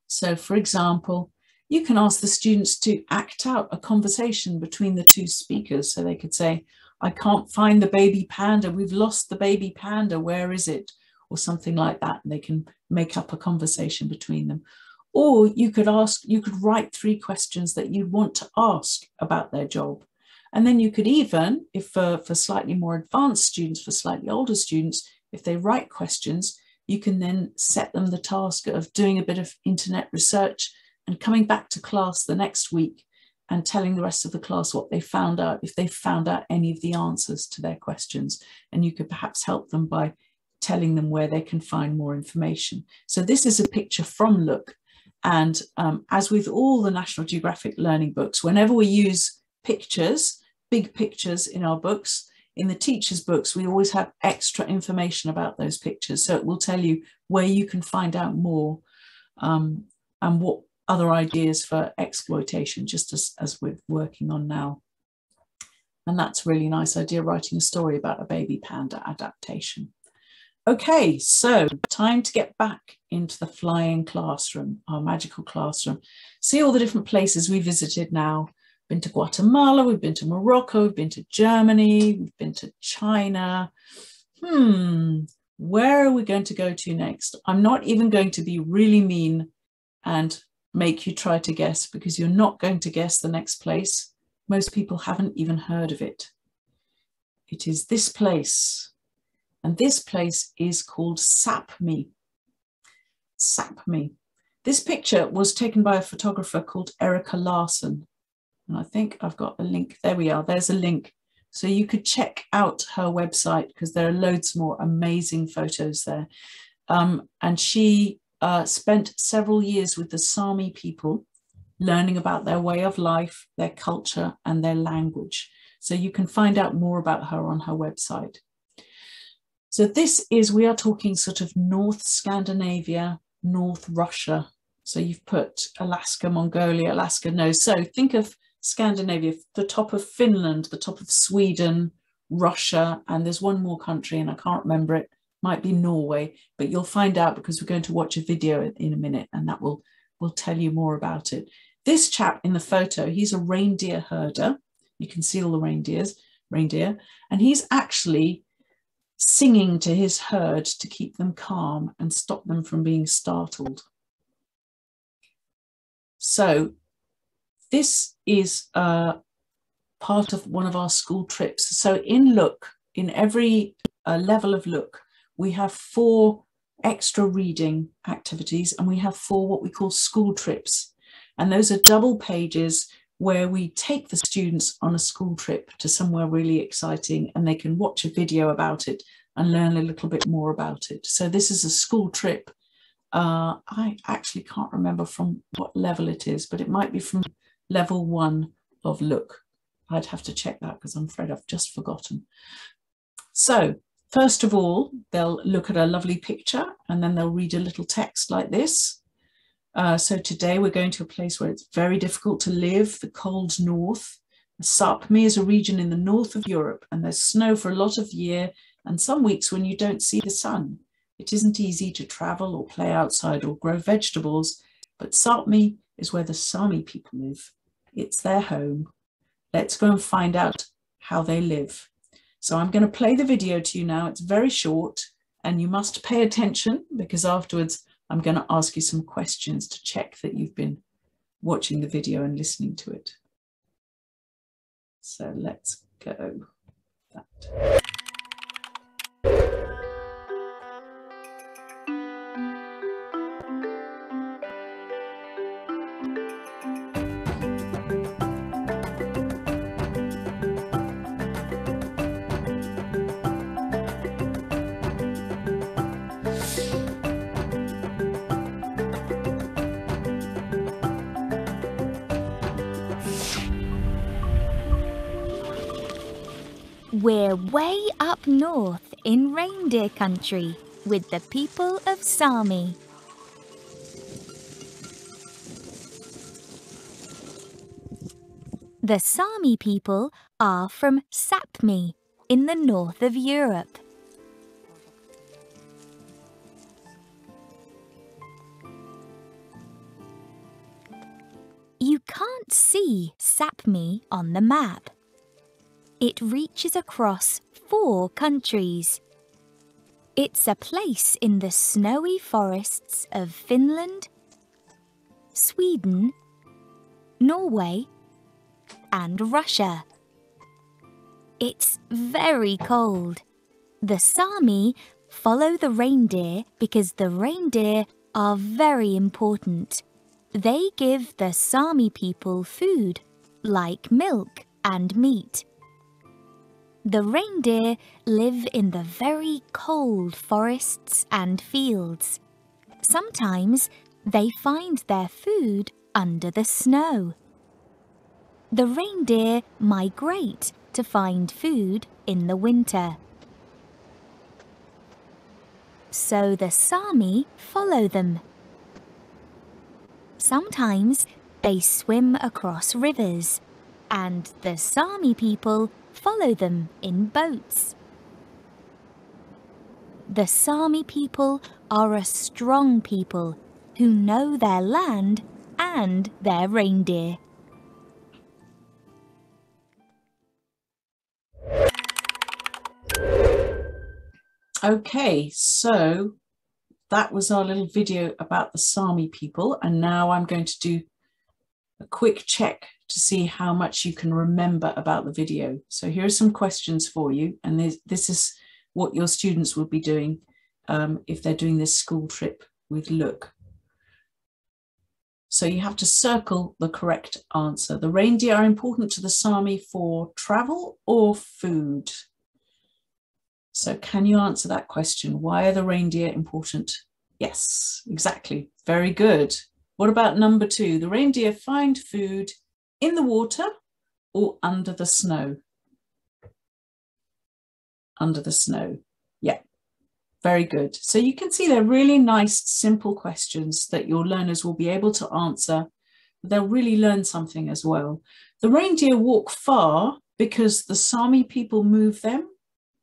So for example, you can ask the students to act out a conversation between the two speakers. So they could say, I can't find the baby panda. We've lost the baby panda. Where is it? Or something like that. And they can make up a conversation between them. Or you could write 3 questions that you want to ask about their job. And then you could even, if for slightly more advanced students, for slightly older students, if they write questions, you can then set them the task of doing a bit of internet research and coming back to class the next week and telling the rest of the class what they found out, if they found out any of the answers to their questions. And you could perhaps help them by telling them where they can find more information. So this is a picture from Look. And as with all the National Geographic learning books, whenever we use pictures, big pictures in our books, in the teachers' books, we always have extra information about those pictures. So it will tell you where you can find out more and what other ideas for exploitation, just as we're working on now. And that's a really nice idea, writing a story about a baby panda adaptation. Okay, so time to get back into the flying classroom, our magical classroom. See all the different places we visited now. Been to Guatemala, we've been to Morocco, we've been to Germany, we've been to China. Where are we going to go to next? I'm not even going to be really mean and make you try to guess, because you're not going to guess the next place. Most people haven't even heard of it. It is this place. And this place is called Sapmi. Sapmi. This picture was taken by a photographer called Erica Larson. And I think I've got a link. There we are. There's a link. So you could check out her website, because there are loads more amazing photos there. And she spent several years with the Sami people, learning about their way of life, their culture, and their language. So you can find out more about her on her website. So this is, we are talking sort of North Scandinavia, North Russia. So you've put Alaska, Mongolia, Alaska, no. So think of Scandinavia, the top of Finland, the top of Sweden, Russia, and there's one more country and I can't remember it, might be Norway, but you'll find out because we're going to watch a video in a minute and that will tell you more about it. This chap in the photo, he's a reindeer herder. You can see all the reindeer, and he's actually singing to his herd to keep them calm and stop them from being startled. So this is part of one of our school trips. So in Look, in every level of Look, we have 4 extra reading activities and we have 4 what we call school trips. And those are double pages where we take the students on a school trip to somewhere really exciting, and they can watch a video about it and learn a little bit more about it. So this is a school trip. I actually can't remember from what level it is, but it might be from level 1 of Look. I'd have to check that because I'm afraid I've just forgotten. So first of all, they'll look at a lovely picture and then they'll read a little text like this. So today we're going to a place where it's very difficult to live, the cold north. Sápmi is a region in the north of Europe, and there's snow for a lot of the year and some weeks when you don't see the sun. It isn't easy to travel or play outside or grow vegetables, but Sápmi is where the Sami people live. It's their home. Let's go and find out how they live. So I'm going to play the video to you now. It's very short and you must pay attention because afterwards I'm going to ask you some questions to check that you've been watching the video and listening to it. So let's go. That. We're way up north in reindeer country with the people of Sami. The Sami people are from Sápmi in the north of Europe. You can't see Sápmi on the map. It reaches across 4 countries. It's a place in the snowy forests of Finland, Sweden, Norway, and Russia. It's very cold. The Sami follow the reindeer because the reindeer are very important. They give the Sami people food, like milk and meat. The reindeer live in the very cold forests and fields. Sometimes they find their food under the snow. The reindeer migrate to find food in the winter. So the Sami follow them. Sometimes they swim across rivers, and the Sami people follow them in boats. The Sami people are a strong people who know their land and their reindeer. Okay, so that was our little video about the Sami people, and now I'm going to do a quick check to see how much you can remember about the video. So here are some questions for you, and this is what your students will be doing if they're doing this school trip with Look. So you have to circle the correct answer. The reindeer are important to the Sami for travel or food? So can you answer that question? Why are the reindeer important? Yes, exactly. Very good. What about number 2? The reindeer find food in the water or under the snow? Under the snow. Yeah, very good. So you can see they're really nice, simple questions that your learners will be able to answer. They'll really learn something as well. The reindeer walk far because the Sami people move them,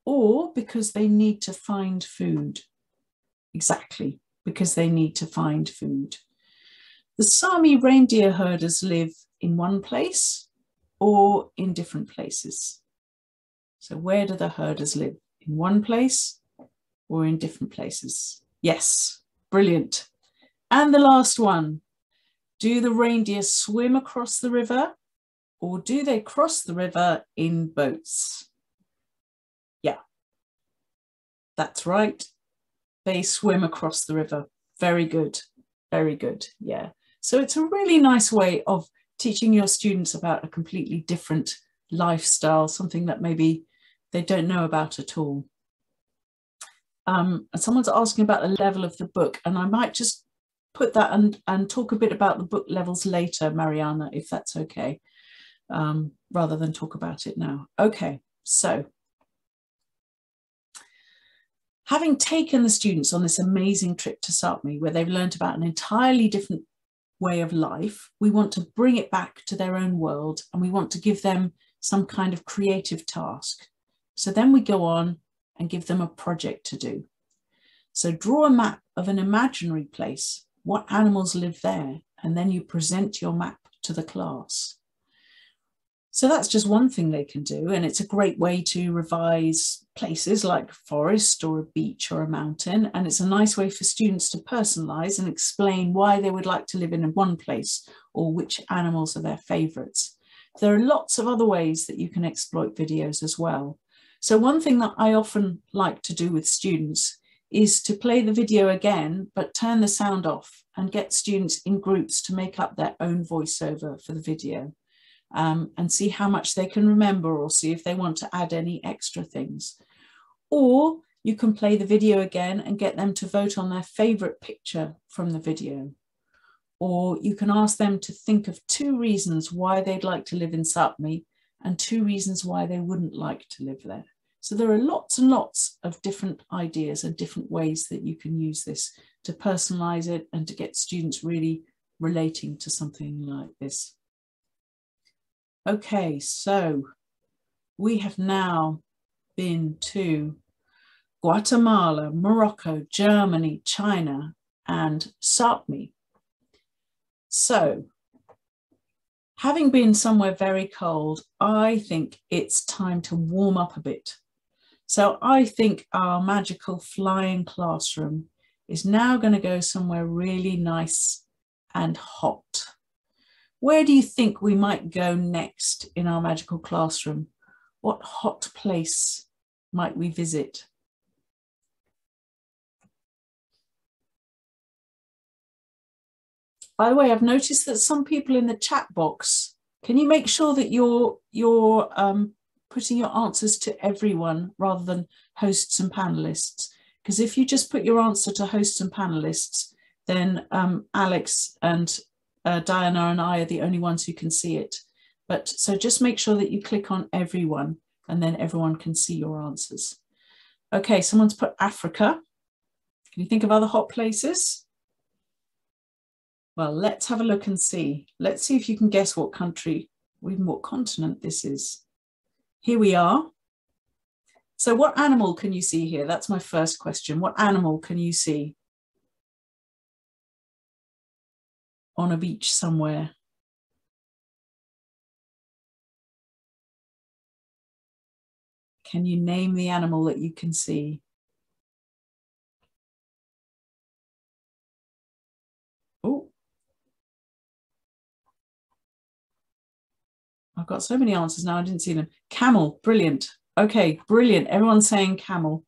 or because they need to find food. Exactly, because they need to find food. The Sami reindeer herders live in one place or in different places. So where do the herders live? In one place or in different places? Yes, brilliant. And the last one, do the reindeer swim across the river or do they cross the river in boats? Yeah, that's right. They swim across the river. Very good. Very good. Yeah. So it's a really nice way of teaching your students about a completely different lifestyle, something that maybe they don't know about at all. And someone's asking about the level of the book, and I might just put that and talk a bit about the book levels later, Mariana, if that's okay, rather than talk about it now. Okay, so having taken the students on this amazing trip to Sapmi, where they've learned about an entirely different way of life, we want to bring it back to their own world, and we want to give them some kind of creative task. So then we go on and give them a project to do. So draw a map of an imaginary place, what animals live there, and then you present your map to the class. So that's just one thing they can do, and it's a great way to revise places like a forest or a beach or a mountain, and it's a nice way for students to personalize and explain why they would like to live in one place or which animals are their favorites. There are lots of other ways that you can exploit videos as well. So one thing that I often like to do with students is to play the video again, but turn the sound off and get students in groups to make up their own voiceover for the video, and see how much they can remember, or see if they want to add any extra things. Or you can play the video again and get them to vote on their favorite picture from the video. Or you can ask them to think of 2 reasons why they'd like to live in Sapmi and 2 reasons why they wouldn't like to live there. So there are lots and lots of different ideas and different ways that you can use this to personalize it and to get students really relating to something like this. Okay, so we have now been to Guatemala, Morocco, Germany, China, and Sapmi. So, having been somewhere very cold, I think it's time to warm up a bit. So I think our magical flying classroom is now going to go somewhere really nice and hot. Where do you think we might go next in our magical classroom? What hot place might we visit? By the way, I've noticed that some people in the chat box, can you make sure that you're putting your answers to everyone rather than hosts and panelists? Because if you just put your answer to hosts and panelists, then Alex and Diana and I are the only ones who can see it. But so just make sure that you click on everyone, and then everyone can see your answers. Okay, someone's put Africa. Can you think of other hot places? Well, let's have a look and see. Let's see if you can guess what country or even what continent this is. Here we are. So what animal can you see here? That's my first question. What animal can you see on a beach somewhere? Can you name the animal that you can see? Oh, I've got so many answers now, I didn't see them. Camel, brilliant. Okay, brilliant. Everyone's saying camel.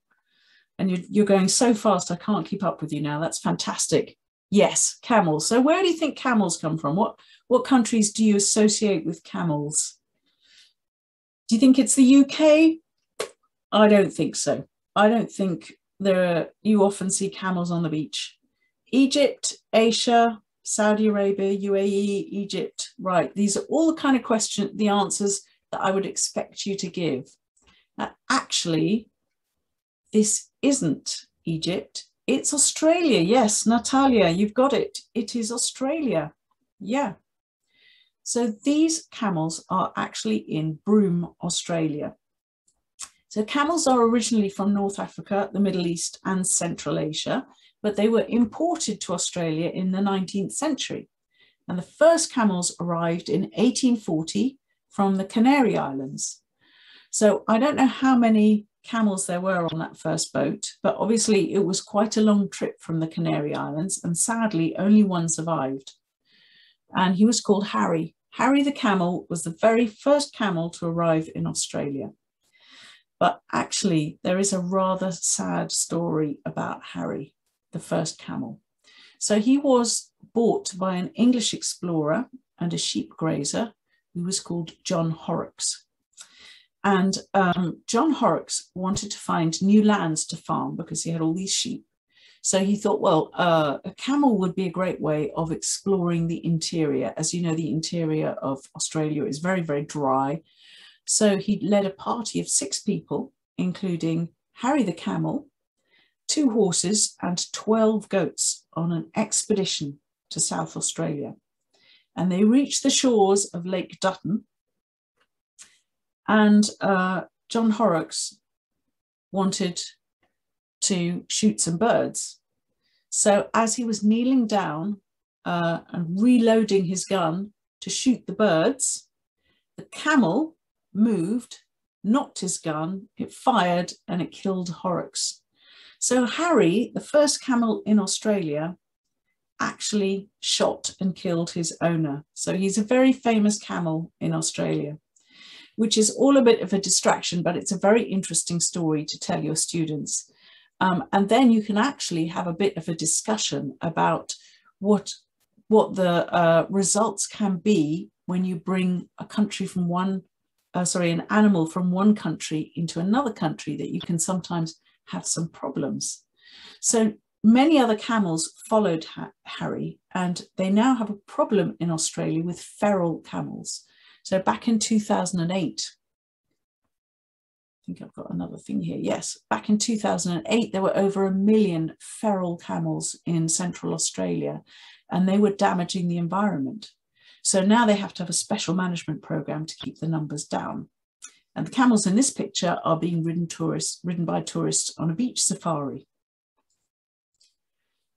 And you're going so fast, I can't keep up with you now. That's fantastic. Yes, camels. So where do you think camels come from? What countries do you associate with camels? Do you think it's the UK? I don't think so. I don't think you often see camels on the beach. Egypt, Asia, Saudi Arabia, UAE, Egypt, right. These are all the kind of the answers that I would expect you to give. Now, actually, this isn't Egypt, it's Australia. Yes, Natalia, you've got it. It is Australia. Yeah. So these camels are actually in Broome, Australia. So camels are originally from North Africa, the Middle East and Central Asia, but they were imported to Australia in the 19th century. And the first camels arrived in 1840 from the Canary Islands. So I don't know how many camels there were on that first boat, but obviously it was quite a long trip from the Canary Islands, and sadly only one survived. And he was called Harry. Harry the camel was the very first camel to arrive in Australia. But actually there is a rather sad story about Harry, the first camel. So he was bought by an English explorer and a sheep grazer who was called John Horrocks. And John Horrocks wanted to find new lands to farm because he had all these sheep. So he thought, well, a camel would be a great way of exploring the interior. As you know, the interior of Australia is very, very dry. So he led a party of 6 people, including Harry the camel, 2 horses and 12 goats on an expedition to South Australia. And they reached the shores of Lake Dutton. And John Horrocks wanted to shoot some birds. So as he was kneeling down and reloading his gun to shoot the birds, the camel moved, knocked his gun, it fired, and it killed Horrocks. So Harry, the first camel in Australia, actually shot and killed his owner. So he's a very famous camel in Australia, which is all a bit of a distraction, but it's a very interesting story to tell your students. And then you can actually have a bit of a discussion about what the results can be when you bring a country from an animal from one country into another country, that you can sometimes have some problems. So many other camels followed Harry, and they now have a problem in Australia with feral camels. So back in 2008, I think I've got another thing here. Yes, back in 2008, there were over 1 million feral camels in Central Australia, and they were damaging the environment. So now they have to have a special management program to keep the numbers down. And the camels in this picture are being ridden by tourists on a beach safari.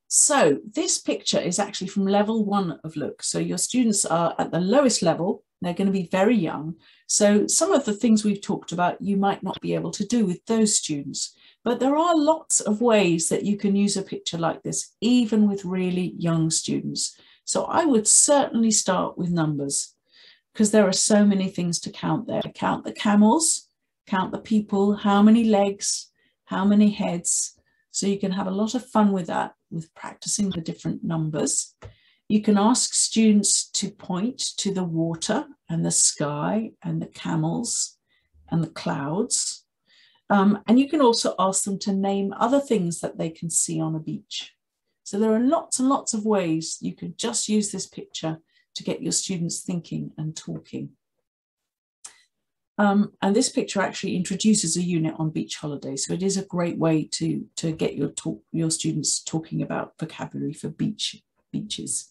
So this picture is actually from level 1 of Look. So your students are at the lowest level. They're going to be very young. So some of the things we've talked about, you might not be able to do with those students. But there are lots of ways that you can use a picture like this, even with really young students. So I would certainly start with numbers, because there are so many things to count there. Count the camels, count the people, how many legs, how many heads. So you can have a lot of fun with that, with practicing the different numbers. You can ask students to point to the water and the sky and the camels and the clouds. And you can also ask them to name other things that they can see on a beach. So there are lots and lots of ways you could just use this picture to get your students thinking and talking. And this picture actually introduces a unit on beach holidays. So it is a great way to get your students talking about vocabulary for beaches.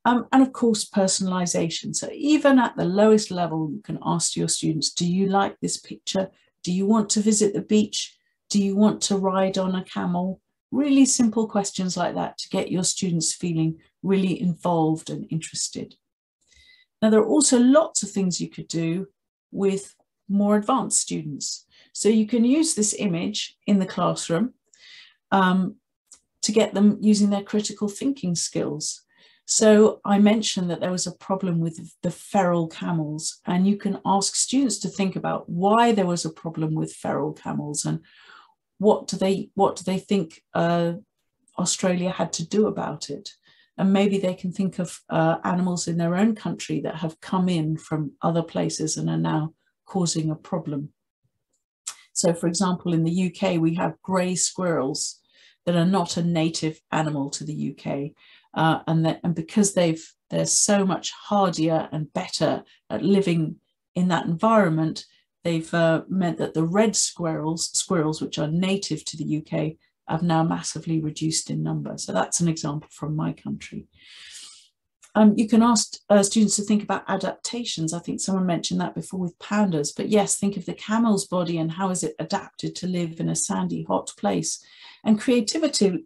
And of course, personalization. So even at the lowest level, you can ask your students, do you like this picture? Do you want to visit the beach? Do you want to ride on a camel? Really simple questions like that to get your students feeling really involved and interested. Now, there are also lots of things you could do with more advanced students. So you can use this image in the classroom to get them using their critical thinking skills. So I mentioned that there was a problem with the feral camels, and you can ask students to think about why there was a problem with feral camels and what do they think Australia had to do about it. And maybe they can think of animals in their own country that have come in from other places and are now causing a problem. So for example, in the UK, we have grey squirrels that are not a native animal to the UK. And because they're so much hardier and better at living in that environment, they've meant that the red squirrels, which are native to the UK, have now massively reduced in number. So that's an example from my country. You can ask students to think about adaptations. I think someone mentioned that before with pandas, but yes, think of the camel's body and how is it adapted to live in a sandy, hot place. And creatively,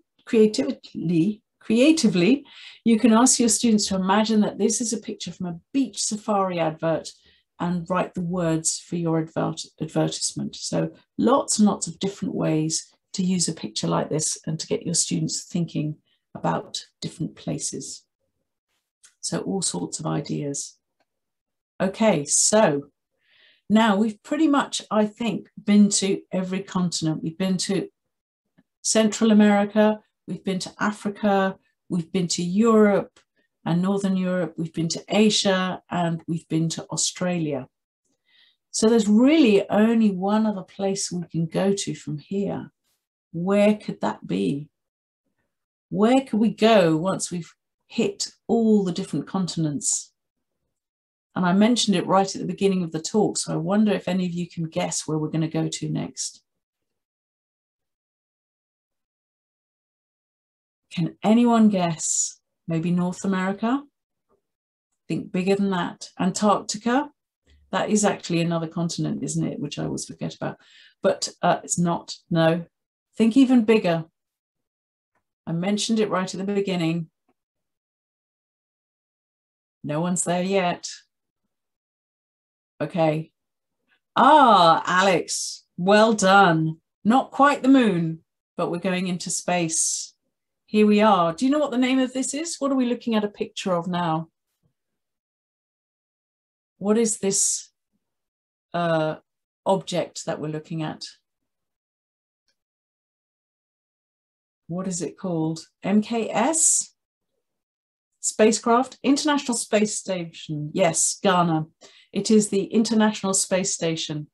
you can ask your students to imagine that this is a picture from a beach safari advert and write the words for your advertisement. So lots and lots of different ways to use a picture like this and to get your students thinking about different places. So all sorts of ideas. Okay, so now we've pretty much, I think, been to every continent. We've been to Central America, we've been to Africa, we've been to Europe, and Northern Europe, we've been to Asia, and we've been to Australia. So there's really only one other place we can go to from here. Where could that be? Where could we go once we've hit all the different continents? And I mentioned it right at the beginning of the talk, so I wonder if any of you can guess where we're going to go to next. Can anyone guess? Maybe North America? Think bigger than that. Antarctica? That is actually another continent, isn't it? Which I always forget about. But it's not, no. Think even bigger. I mentioned it right at the beginning. No one's there yet. Okay. Ah, Alex, well done. Not quite the moon, but we're going into space. Here we are. Do you know what the name of this is? What are we looking at a picture of now? What is this object that we're looking at? What is it called? MKS? Spacecraft? International Space Station. Yes, Ghana. It is the International Space Station.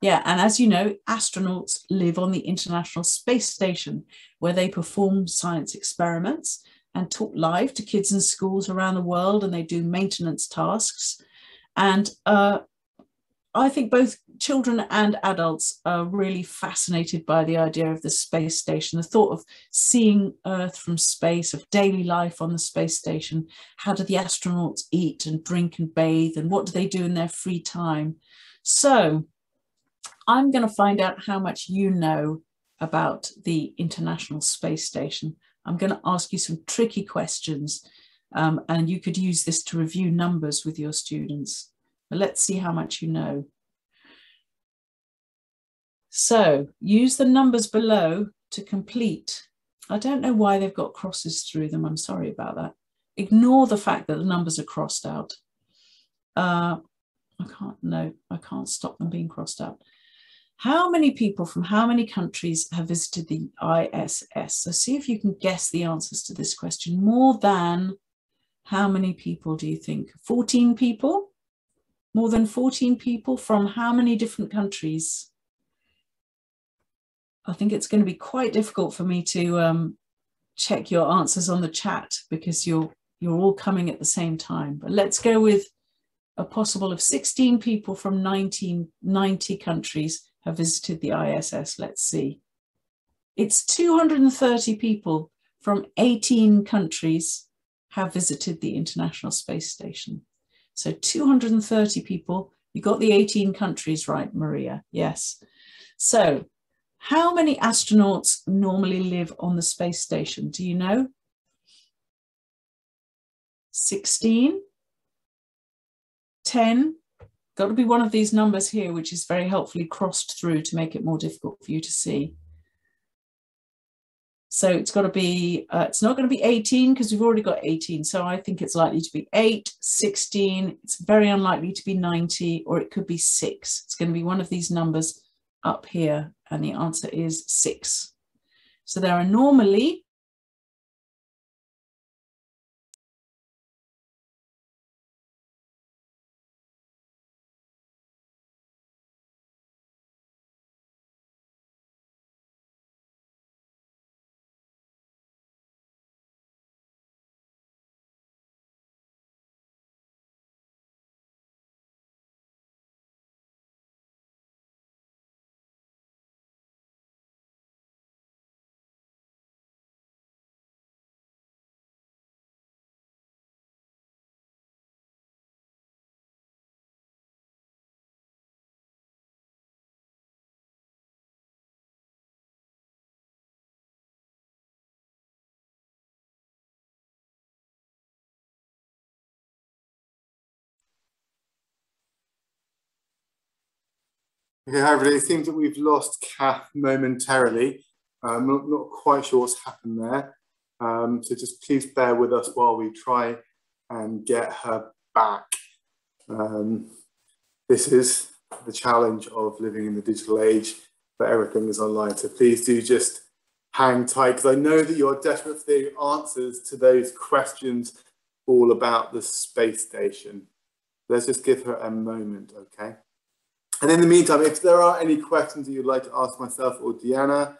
Yeah, and as you know, astronauts live on the International Space Station, where they perform science experiments and talk live to kids in schools around the world, and they do maintenance tasks. And I think both children and adults are really fascinated by the idea of the space station, the thought of seeing Earth from space, of daily life on the space station. How do the astronauts eat and drink and bathe, and what do they do in their free time? So I'm going to find out how much you know about the International Space Station. I'm going to ask you some tricky questions, and you could use this to review numbers with your students. But let's see how much you know. So use the numbers below to complete. I don't know why they've got crosses through them. I'm sorry about that. Ignore the fact that the numbers are crossed out. I can't stop them being crossed out. How many people from how many countries have visited the ISS? So see if you can guess the answers to this question. More than how many people do you think? 14 people? More than 14 people from how many different countries? I think it's going to be quite difficult for me to check your answers on the chat because you're all coming at the same time. But let's go with a possible of 16 people from 90 countries have visited the ISS. Let's see. It's 230 people from 18 countries have visited the International Space Station. So 230 people. You got the 18 countries right, Maria. Yes. So how many astronauts normally live on the space station? Do you know? 16? 10? Got to be one of these numbers here, which is very helpfully crossed through to make it more difficult for you to see. So it's got to be, it's not going to be 18 because we've already got 18. So I think it's likely to be 8, 16. It's very unlikely to be 90, or it could be 6. It's going to be one of these numbers up here. And the answer is 6. So there are normally Okay, everybody, it seems that we've lost Kath momentarily. I'm not quite sure what's happened there. So just please bear with us while we try and get her back. This is the challenge of living in the digital age, but everything is online. So please do just hang tight, because I know that you're desperate for the answers to those questions all about the space station. Let's just give her a moment, okay? And in the meantime, if there are any questions that you'd like to ask myself or Deanna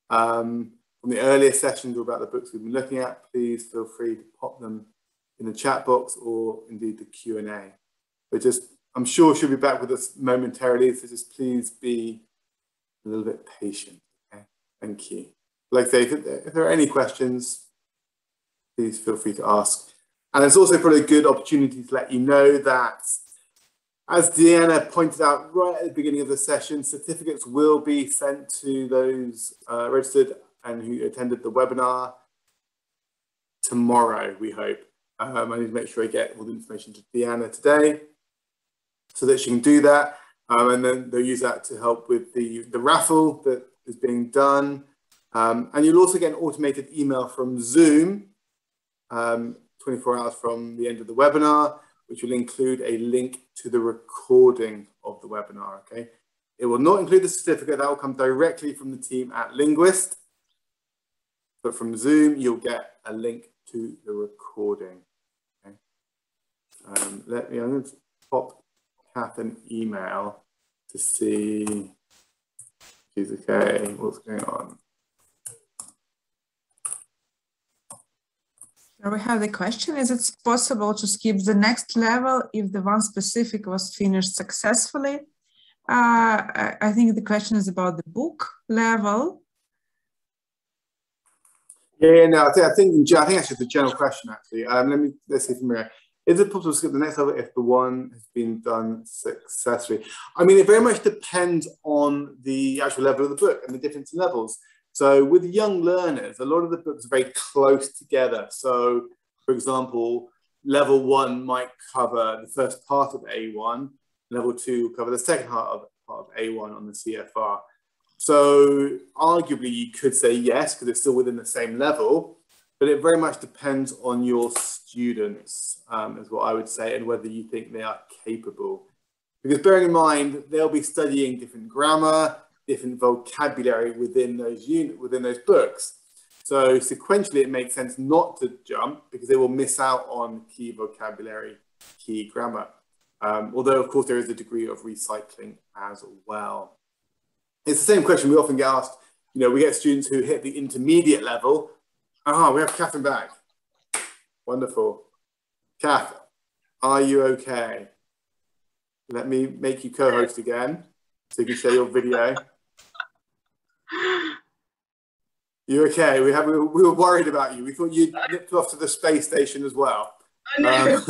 from the earlier sessions or about the books we've been looking at, please feel free to pop them in the chat box or indeed the Q&A. But just, I'm sure she'll be back with us momentarily, so just please be a little bit patient, okay? Thank you. Like I say, if there are any questions, please feel free to ask. And it's also probably a good opportunity to let you know that, as Deanna pointed out right at the beginning of the session, certificates will be sent to those registered and who attended the webinar tomorrow, we hope. I need to make sure I get all the information to Deanna today so that she can do that. And then they'll use that to help with the raffle that is being done. And you'll also get an automated email from Zoom 24 hours from the end of the webinar, which will include a link to the recording of the webinar, okay? It will not include the certificate, that will come directly from the team at Linguist, but from Zoom, you'll get a link to the recording, okay? I'm going to pop Kath an email to see if she's okay, what's going on. We have the question, is it possible to skip the next level if the one specific was finished successfully? I think the question is about the book level. Yeah, no, I think actually the general question actually. Let's see from here. Is it possible to skip the next level if the one has been done successfully? I mean, it very much depends on the actual level of the book and the difference in levels. So with young learners, a lot of the books are very close together. So, for example, level 1 might cover the first part of A1, level 2 will cover the second part of A1 on the CFR. So arguably you could say yes, because it's still within the same level, but it very much depends on your students, is what I would say, and whether you think they are capable. Because bearing in mind, they'll be studying different grammar, different vocabulary within those books. So sequentially, it makes sense not to jump because they will miss out on key vocabulary, key grammar. Although, of course, there is a degree of recycling as well. It's the same question we often get asked. You know, we get students who hit the intermediate level. We have Katherine back. Wonderful. Kath, are you okay? Let me make you co-host again so you can share your video. You okay? We were worried about you. We thought you'd nipped off to the space station as well. I know.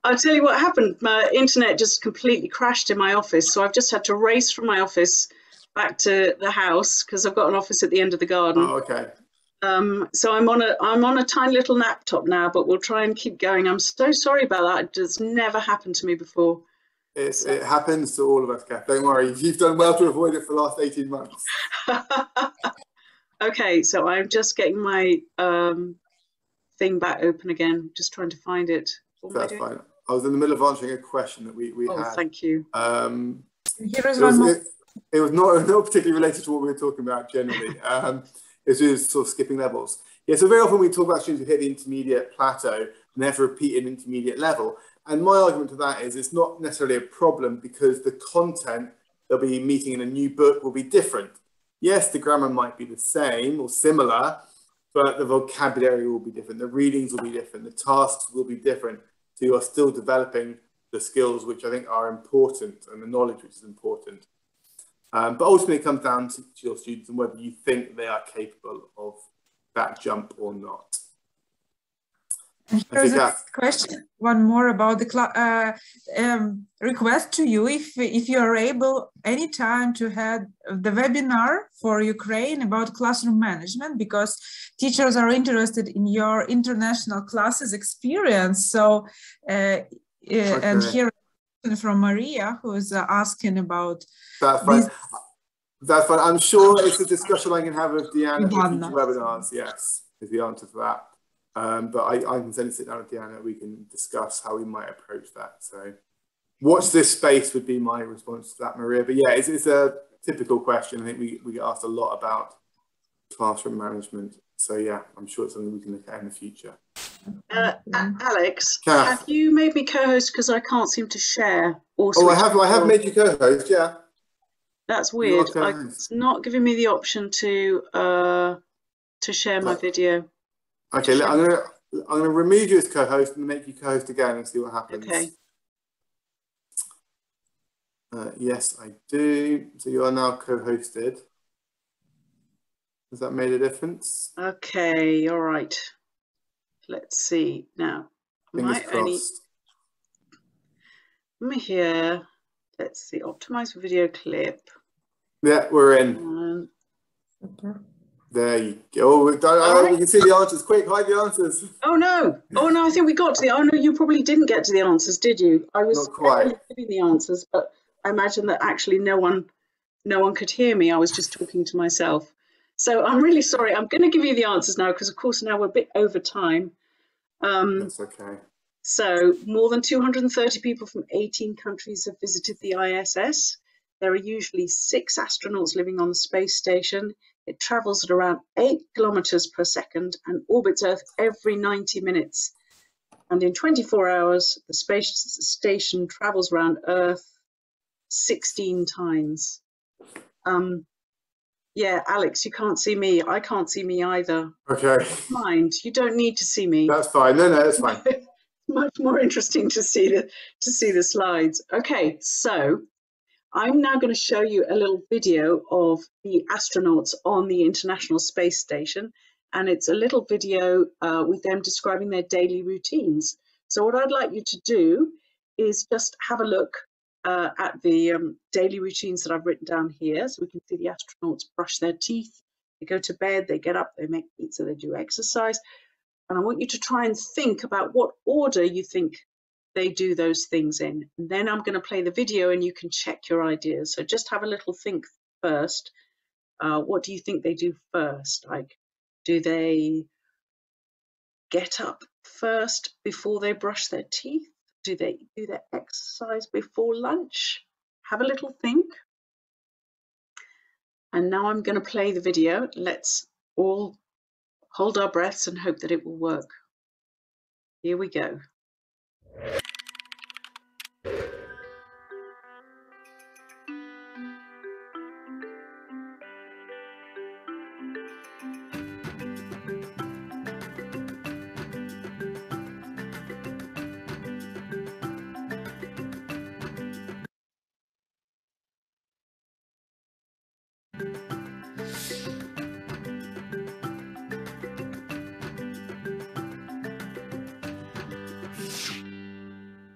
I'll tell you what happened. My internet just completely crashed in my office, so I've just had to race from my office back to the house because I've got an office at the end of the garden. Oh, okay. So I'm on a tiny little laptop now, but we'll try and keep going. I'm so sorry about that. It's never happened to me before. It happens to all of us, Kath. Don't worry. You've done well to avoid it for the last 18 months. Okay, so I'm just getting my thing back open again. Just trying to find it. That's fine. I was in the middle of answering a question that we had. Oh, thank you. It was not particularly related to what we were talking about generally. It's just sort of skipping levels. Yeah, so very often we talk about students who hit the intermediate plateau and they have to repeat an intermediate level. And my argument to that is it's not necessarily a problem because the content they'll be meeting in a new book will be different. Yes, the grammar might be the same or similar, but the vocabulary will be different. The readings will be different. The tasks will be different. So you are still developing the skills which I think are important and the knowledge which is important. But ultimately it comes down to your students and whether you think they are capable of that jump or not. Here's a question, one more about the request to you, if you are able anytime to have the webinar for Ukraine about classroom management, because teachers are interested in your international classes experience. So, and here from Maria, who is asking about That's fine. That's fine. I'm sure it's a discussion I can have with Deanna for future webinars. Yes, is the answer to that. But I can certainly sit down with Deanna. We can discuss how we might approach that. So watch this space would be my response to that, Maria. But yeah, it's a typical question. I think we get asked a lot about classroom management. So yeah, I'm sure it's something we can look at in the future. Alex, Kath. have you made me co-host because I can't seem to share? Or Oh, I switch have on? made you co-host. Yeah. That's You are weird. co-host. It's not giving me the option to share my video. Okay, I'm gonna remove you as co-host and make you co-host again and see what happens. Okay. Yes, I do. So you are now co-hosted. Has that made a difference? Okay, all right. Let's see now. Fingers crossed. Let me here. Let's see. Optimize for video clip. Yeah, we're in. There you go. Oh, we can see the answers. Quick, hide the answers. Oh no! Oh no! I think we got to the. Oh no! You probably didn't get to the answers, did you? I was Not quite giving the answers, but I imagine that actually no one could hear me. I was just talking to myself. So I'm really sorry. I'm going to give you the answers now because, of course, now we're a bit over time. That's okay. So more than 230 people from 18 countries have visited the ISS. There are usually 6 astronauts living on the space station. It travels at around 8 kilometers per second and orbits Earth every 90 minutes. And in 24 hours, the space station travels around Earth 16 times. Yeah, Alex, you can't see me. I can't see me either. Okay. Mind, you don't need to see me. That's fine. No, that's fine. Much more interesting to see the slides. Okay, so I'm now going to show you a little video of the astronauts on the International Space Station, and it's a little video with them describing their daily routines. So what I'd like you to do is just have a look at the daily routines that I've written down here. So we can see the astronauts brush their teeth, they go to bed, they get up, they make pizza, they do exercise. And I want you to try and think about what order you think they do those things in. And then I'm going to play the video and you can check your ideas. So just have a little think first. What do you think they do first? Like, do they get up first before they brush their teeth? Do they do their exercise before lunch? Have a little think. And now I'm going to play the video. Let's all hold our breaths and hope that it will work. Here we go.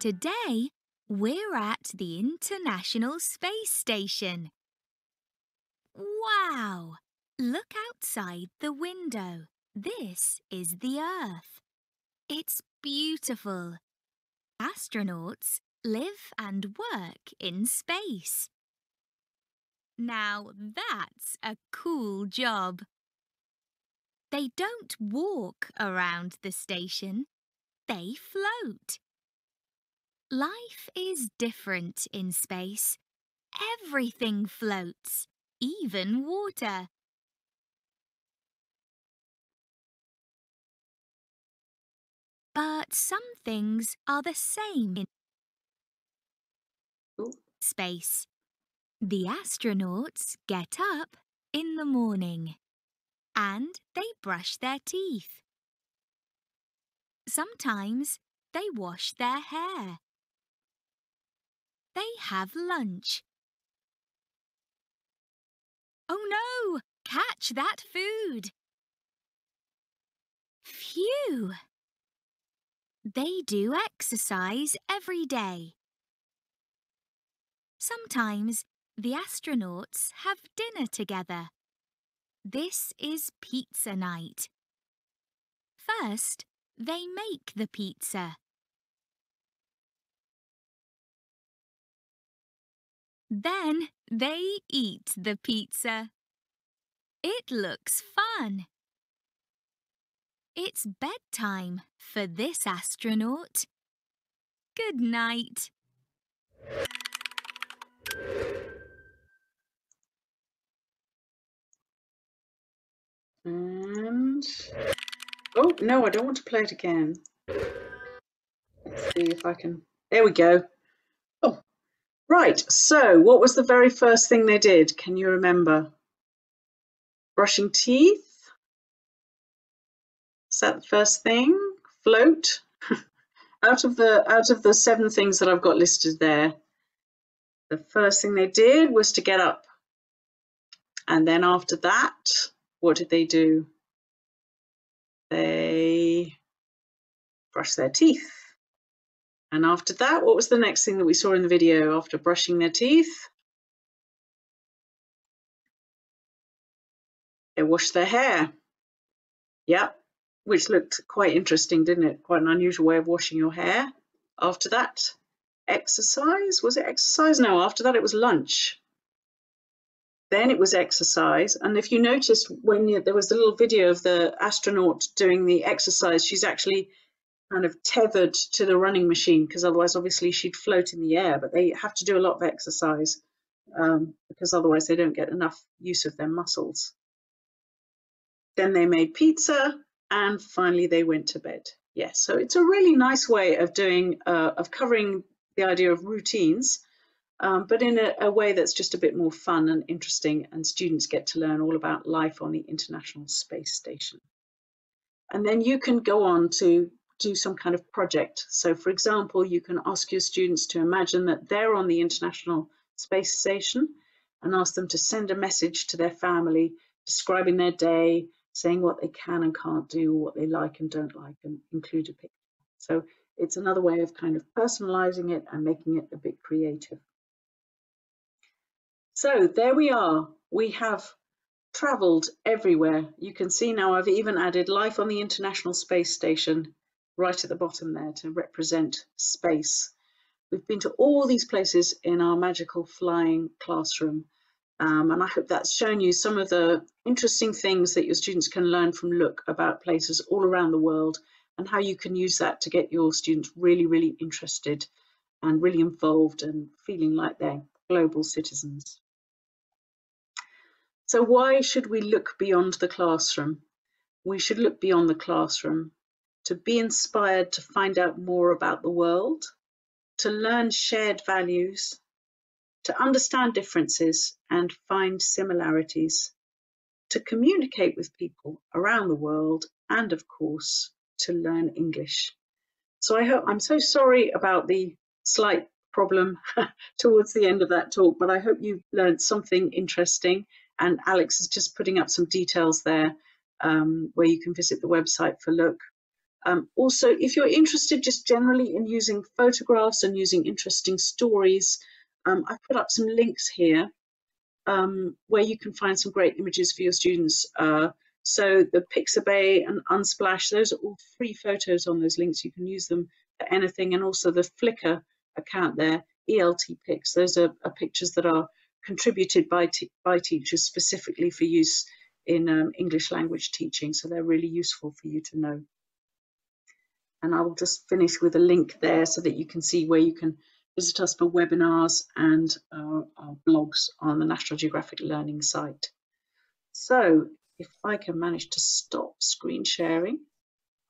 Today, we're at the International Space Station. Wow! Look outside the window. This is the Earth. It's beautiful. Astronauts live and work in space. Now that's a cool job. They don't walk around the station. They float. Life is different in space. Everything floats, even water. But some things are the same in space. The astronauts get up in the morning and they brush their teeth. Sometimes they wash their hair. They have lunch. Oh no! Catch that food! Phew! They do exercise every day. Sometimes the astronauts have dinner together. This is pizza night. First, they make the pizza. Then they eat the pizza. It looks fun. It's bedtime for this astronaut. Good night. And Oh, no, I don't want to play it again. Let's see if I can. There we go. Oh, right. So what was the very first thing they did? Can you remember? Brushing teeth? Is that the first thing? Float? Out of the 7 things that I've got listed there, the first thing they did was to get up. And then after that, what did they do? They brushed their teeth. And after that, what was the next thing that we saw in the video after brushing their teeth? They washed their hair. Yep, which looked quite interesting, didn't it? Quite an unusual way of washing your hair. After that, exercise. Was it exercise? No, after that it was lunch. Then it was exercise. And if you noticed when there was the little video of the astronaut doing the exercise, she's actually kind of tethered to the running machine, because otherwise obviously she'd float in the air, but they have to do a lot of exercise because otherwise they don't get enough use of their muscles. Then they made pizza, and finally they went to bed. Yes, so it's a really nice way of doing, of covering the idea of routines, but in a way that's just a bit more fun and interesting, and students get to learn all about life on the International Space Station. And then you can go on to do some kind of project. So for example, you can ask your students to imagine that they're on the International Space Station and ask them to send a message to their family describing their day, saying what they can and can't do, what they like and don't like, and include a picture. So it's another way of kind of personalizing it and making it a bit creative. So there we are. We have traveled everywhere. You can see now I've even added life on the International Space Station right at the bottom there to represent space. We've been to all these places in our magical flying classroom. And I hope that's shown you some of the interesting things that your students can learn from Look about places all around the world, and how you can use that to get your students really, really interested and really involved and feeling like they're global citizens. So why should we look beyond the classroom? We should look beyond the classroom to be inspired to find out more about the world, to learn shared values, to understand differences and find similarities, to communicate with people around the world, and of course, to learn English. So I'm so sorry about the slight problem towards the end of that talk, but I hope you've learned something interesting. And Alex is just putting up some details there where you can visit the website for Look. Also, if you're interested just generally in using photographs and using interesting stories, I've put up some links here where you can find some great images for your students. So the Pixabay and Unsplash, those are all free photos on those links. You can use them for anything. And also the Flickr account there, ELT Pics, those are pictures that are contributed by teachers specifically for use in English language teaching. So they're really useful for you to know. And I will just finish with a link there so that you can see where you can visit us for webinars and our blogs on the National Geographic Learning site. So if I can manage to stop screen sharing,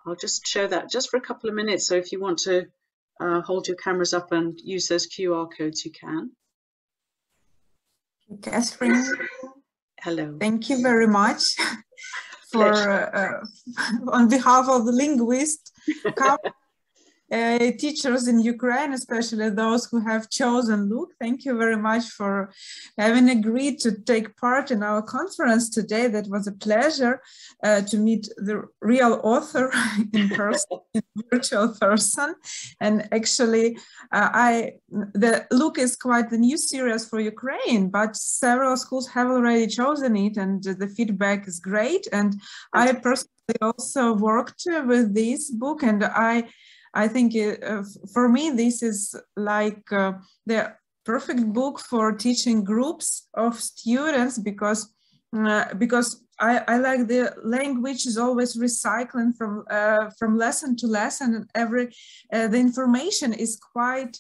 I'll just show that just for a couple of minutes. So if you want to hold your cameras up and use those QR codes, you can. Katherine. Hello. Thank you very much for on behalf of the linguists, teachers in Ukraine, especially those who have chosen Look. Thank you very much for having agreed to take part in our conference today. That was a pleasure to meet the real author in person, in virtual person. And actually, the Look is quite the new series for Ukraine, but several schools have already chosen it, and the feedback is great. And I personally also worked with this book, and I think for me, this is like the perfect book for teaching groups of students, because I like the language is always recycling from lesson to lesson, and the information is quite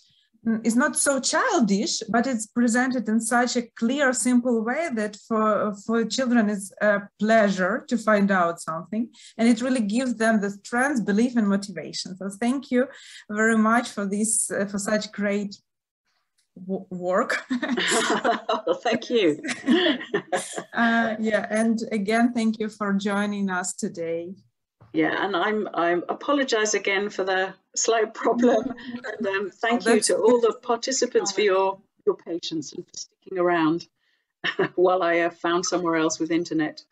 is not so childish, but it's presented in such a clear, simple way that for children it's a pleasure to find out something, and it really gives them the strength, belief, and motivation. So thank you very much for this, for such great work. Thank you. Yeah, and again, thank you for joining us today. Yeah, and I apologize again for the slight problem, and thank you to all the participants for your patience and for sticking around while I found somewhere else with internet.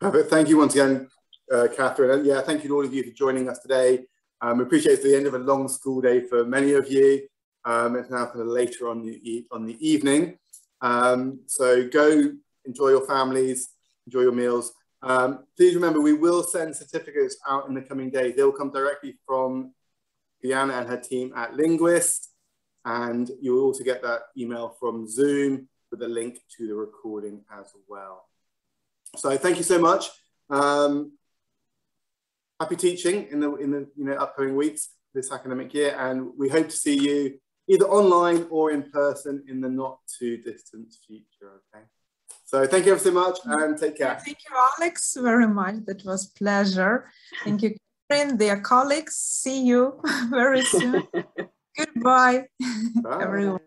Perfect. Thank you once again, Katherine. And yeah, thank you to all of you for joining us today. We appreciate it's the end of a long school day for many of you. It's now kind of later on the evening. So go enjoy your families, enjoy your meals. Please remember, we will send certificates out in the coming days. They will come directly from Diana and her team at Linguist, and you will also get that email from Zoom with a link to the recording as well. So thank you so much. Happy teaching in the upcoming weeks this academic year, and we hope to see you either online or in person in the not too distant future. Okay. So thank you ever so much and take care. Thank you, Alex, very much. That was a pleasure. Thank you, Katherine, dear colleagues. See you very soon. Goodbye, Bye. everyone.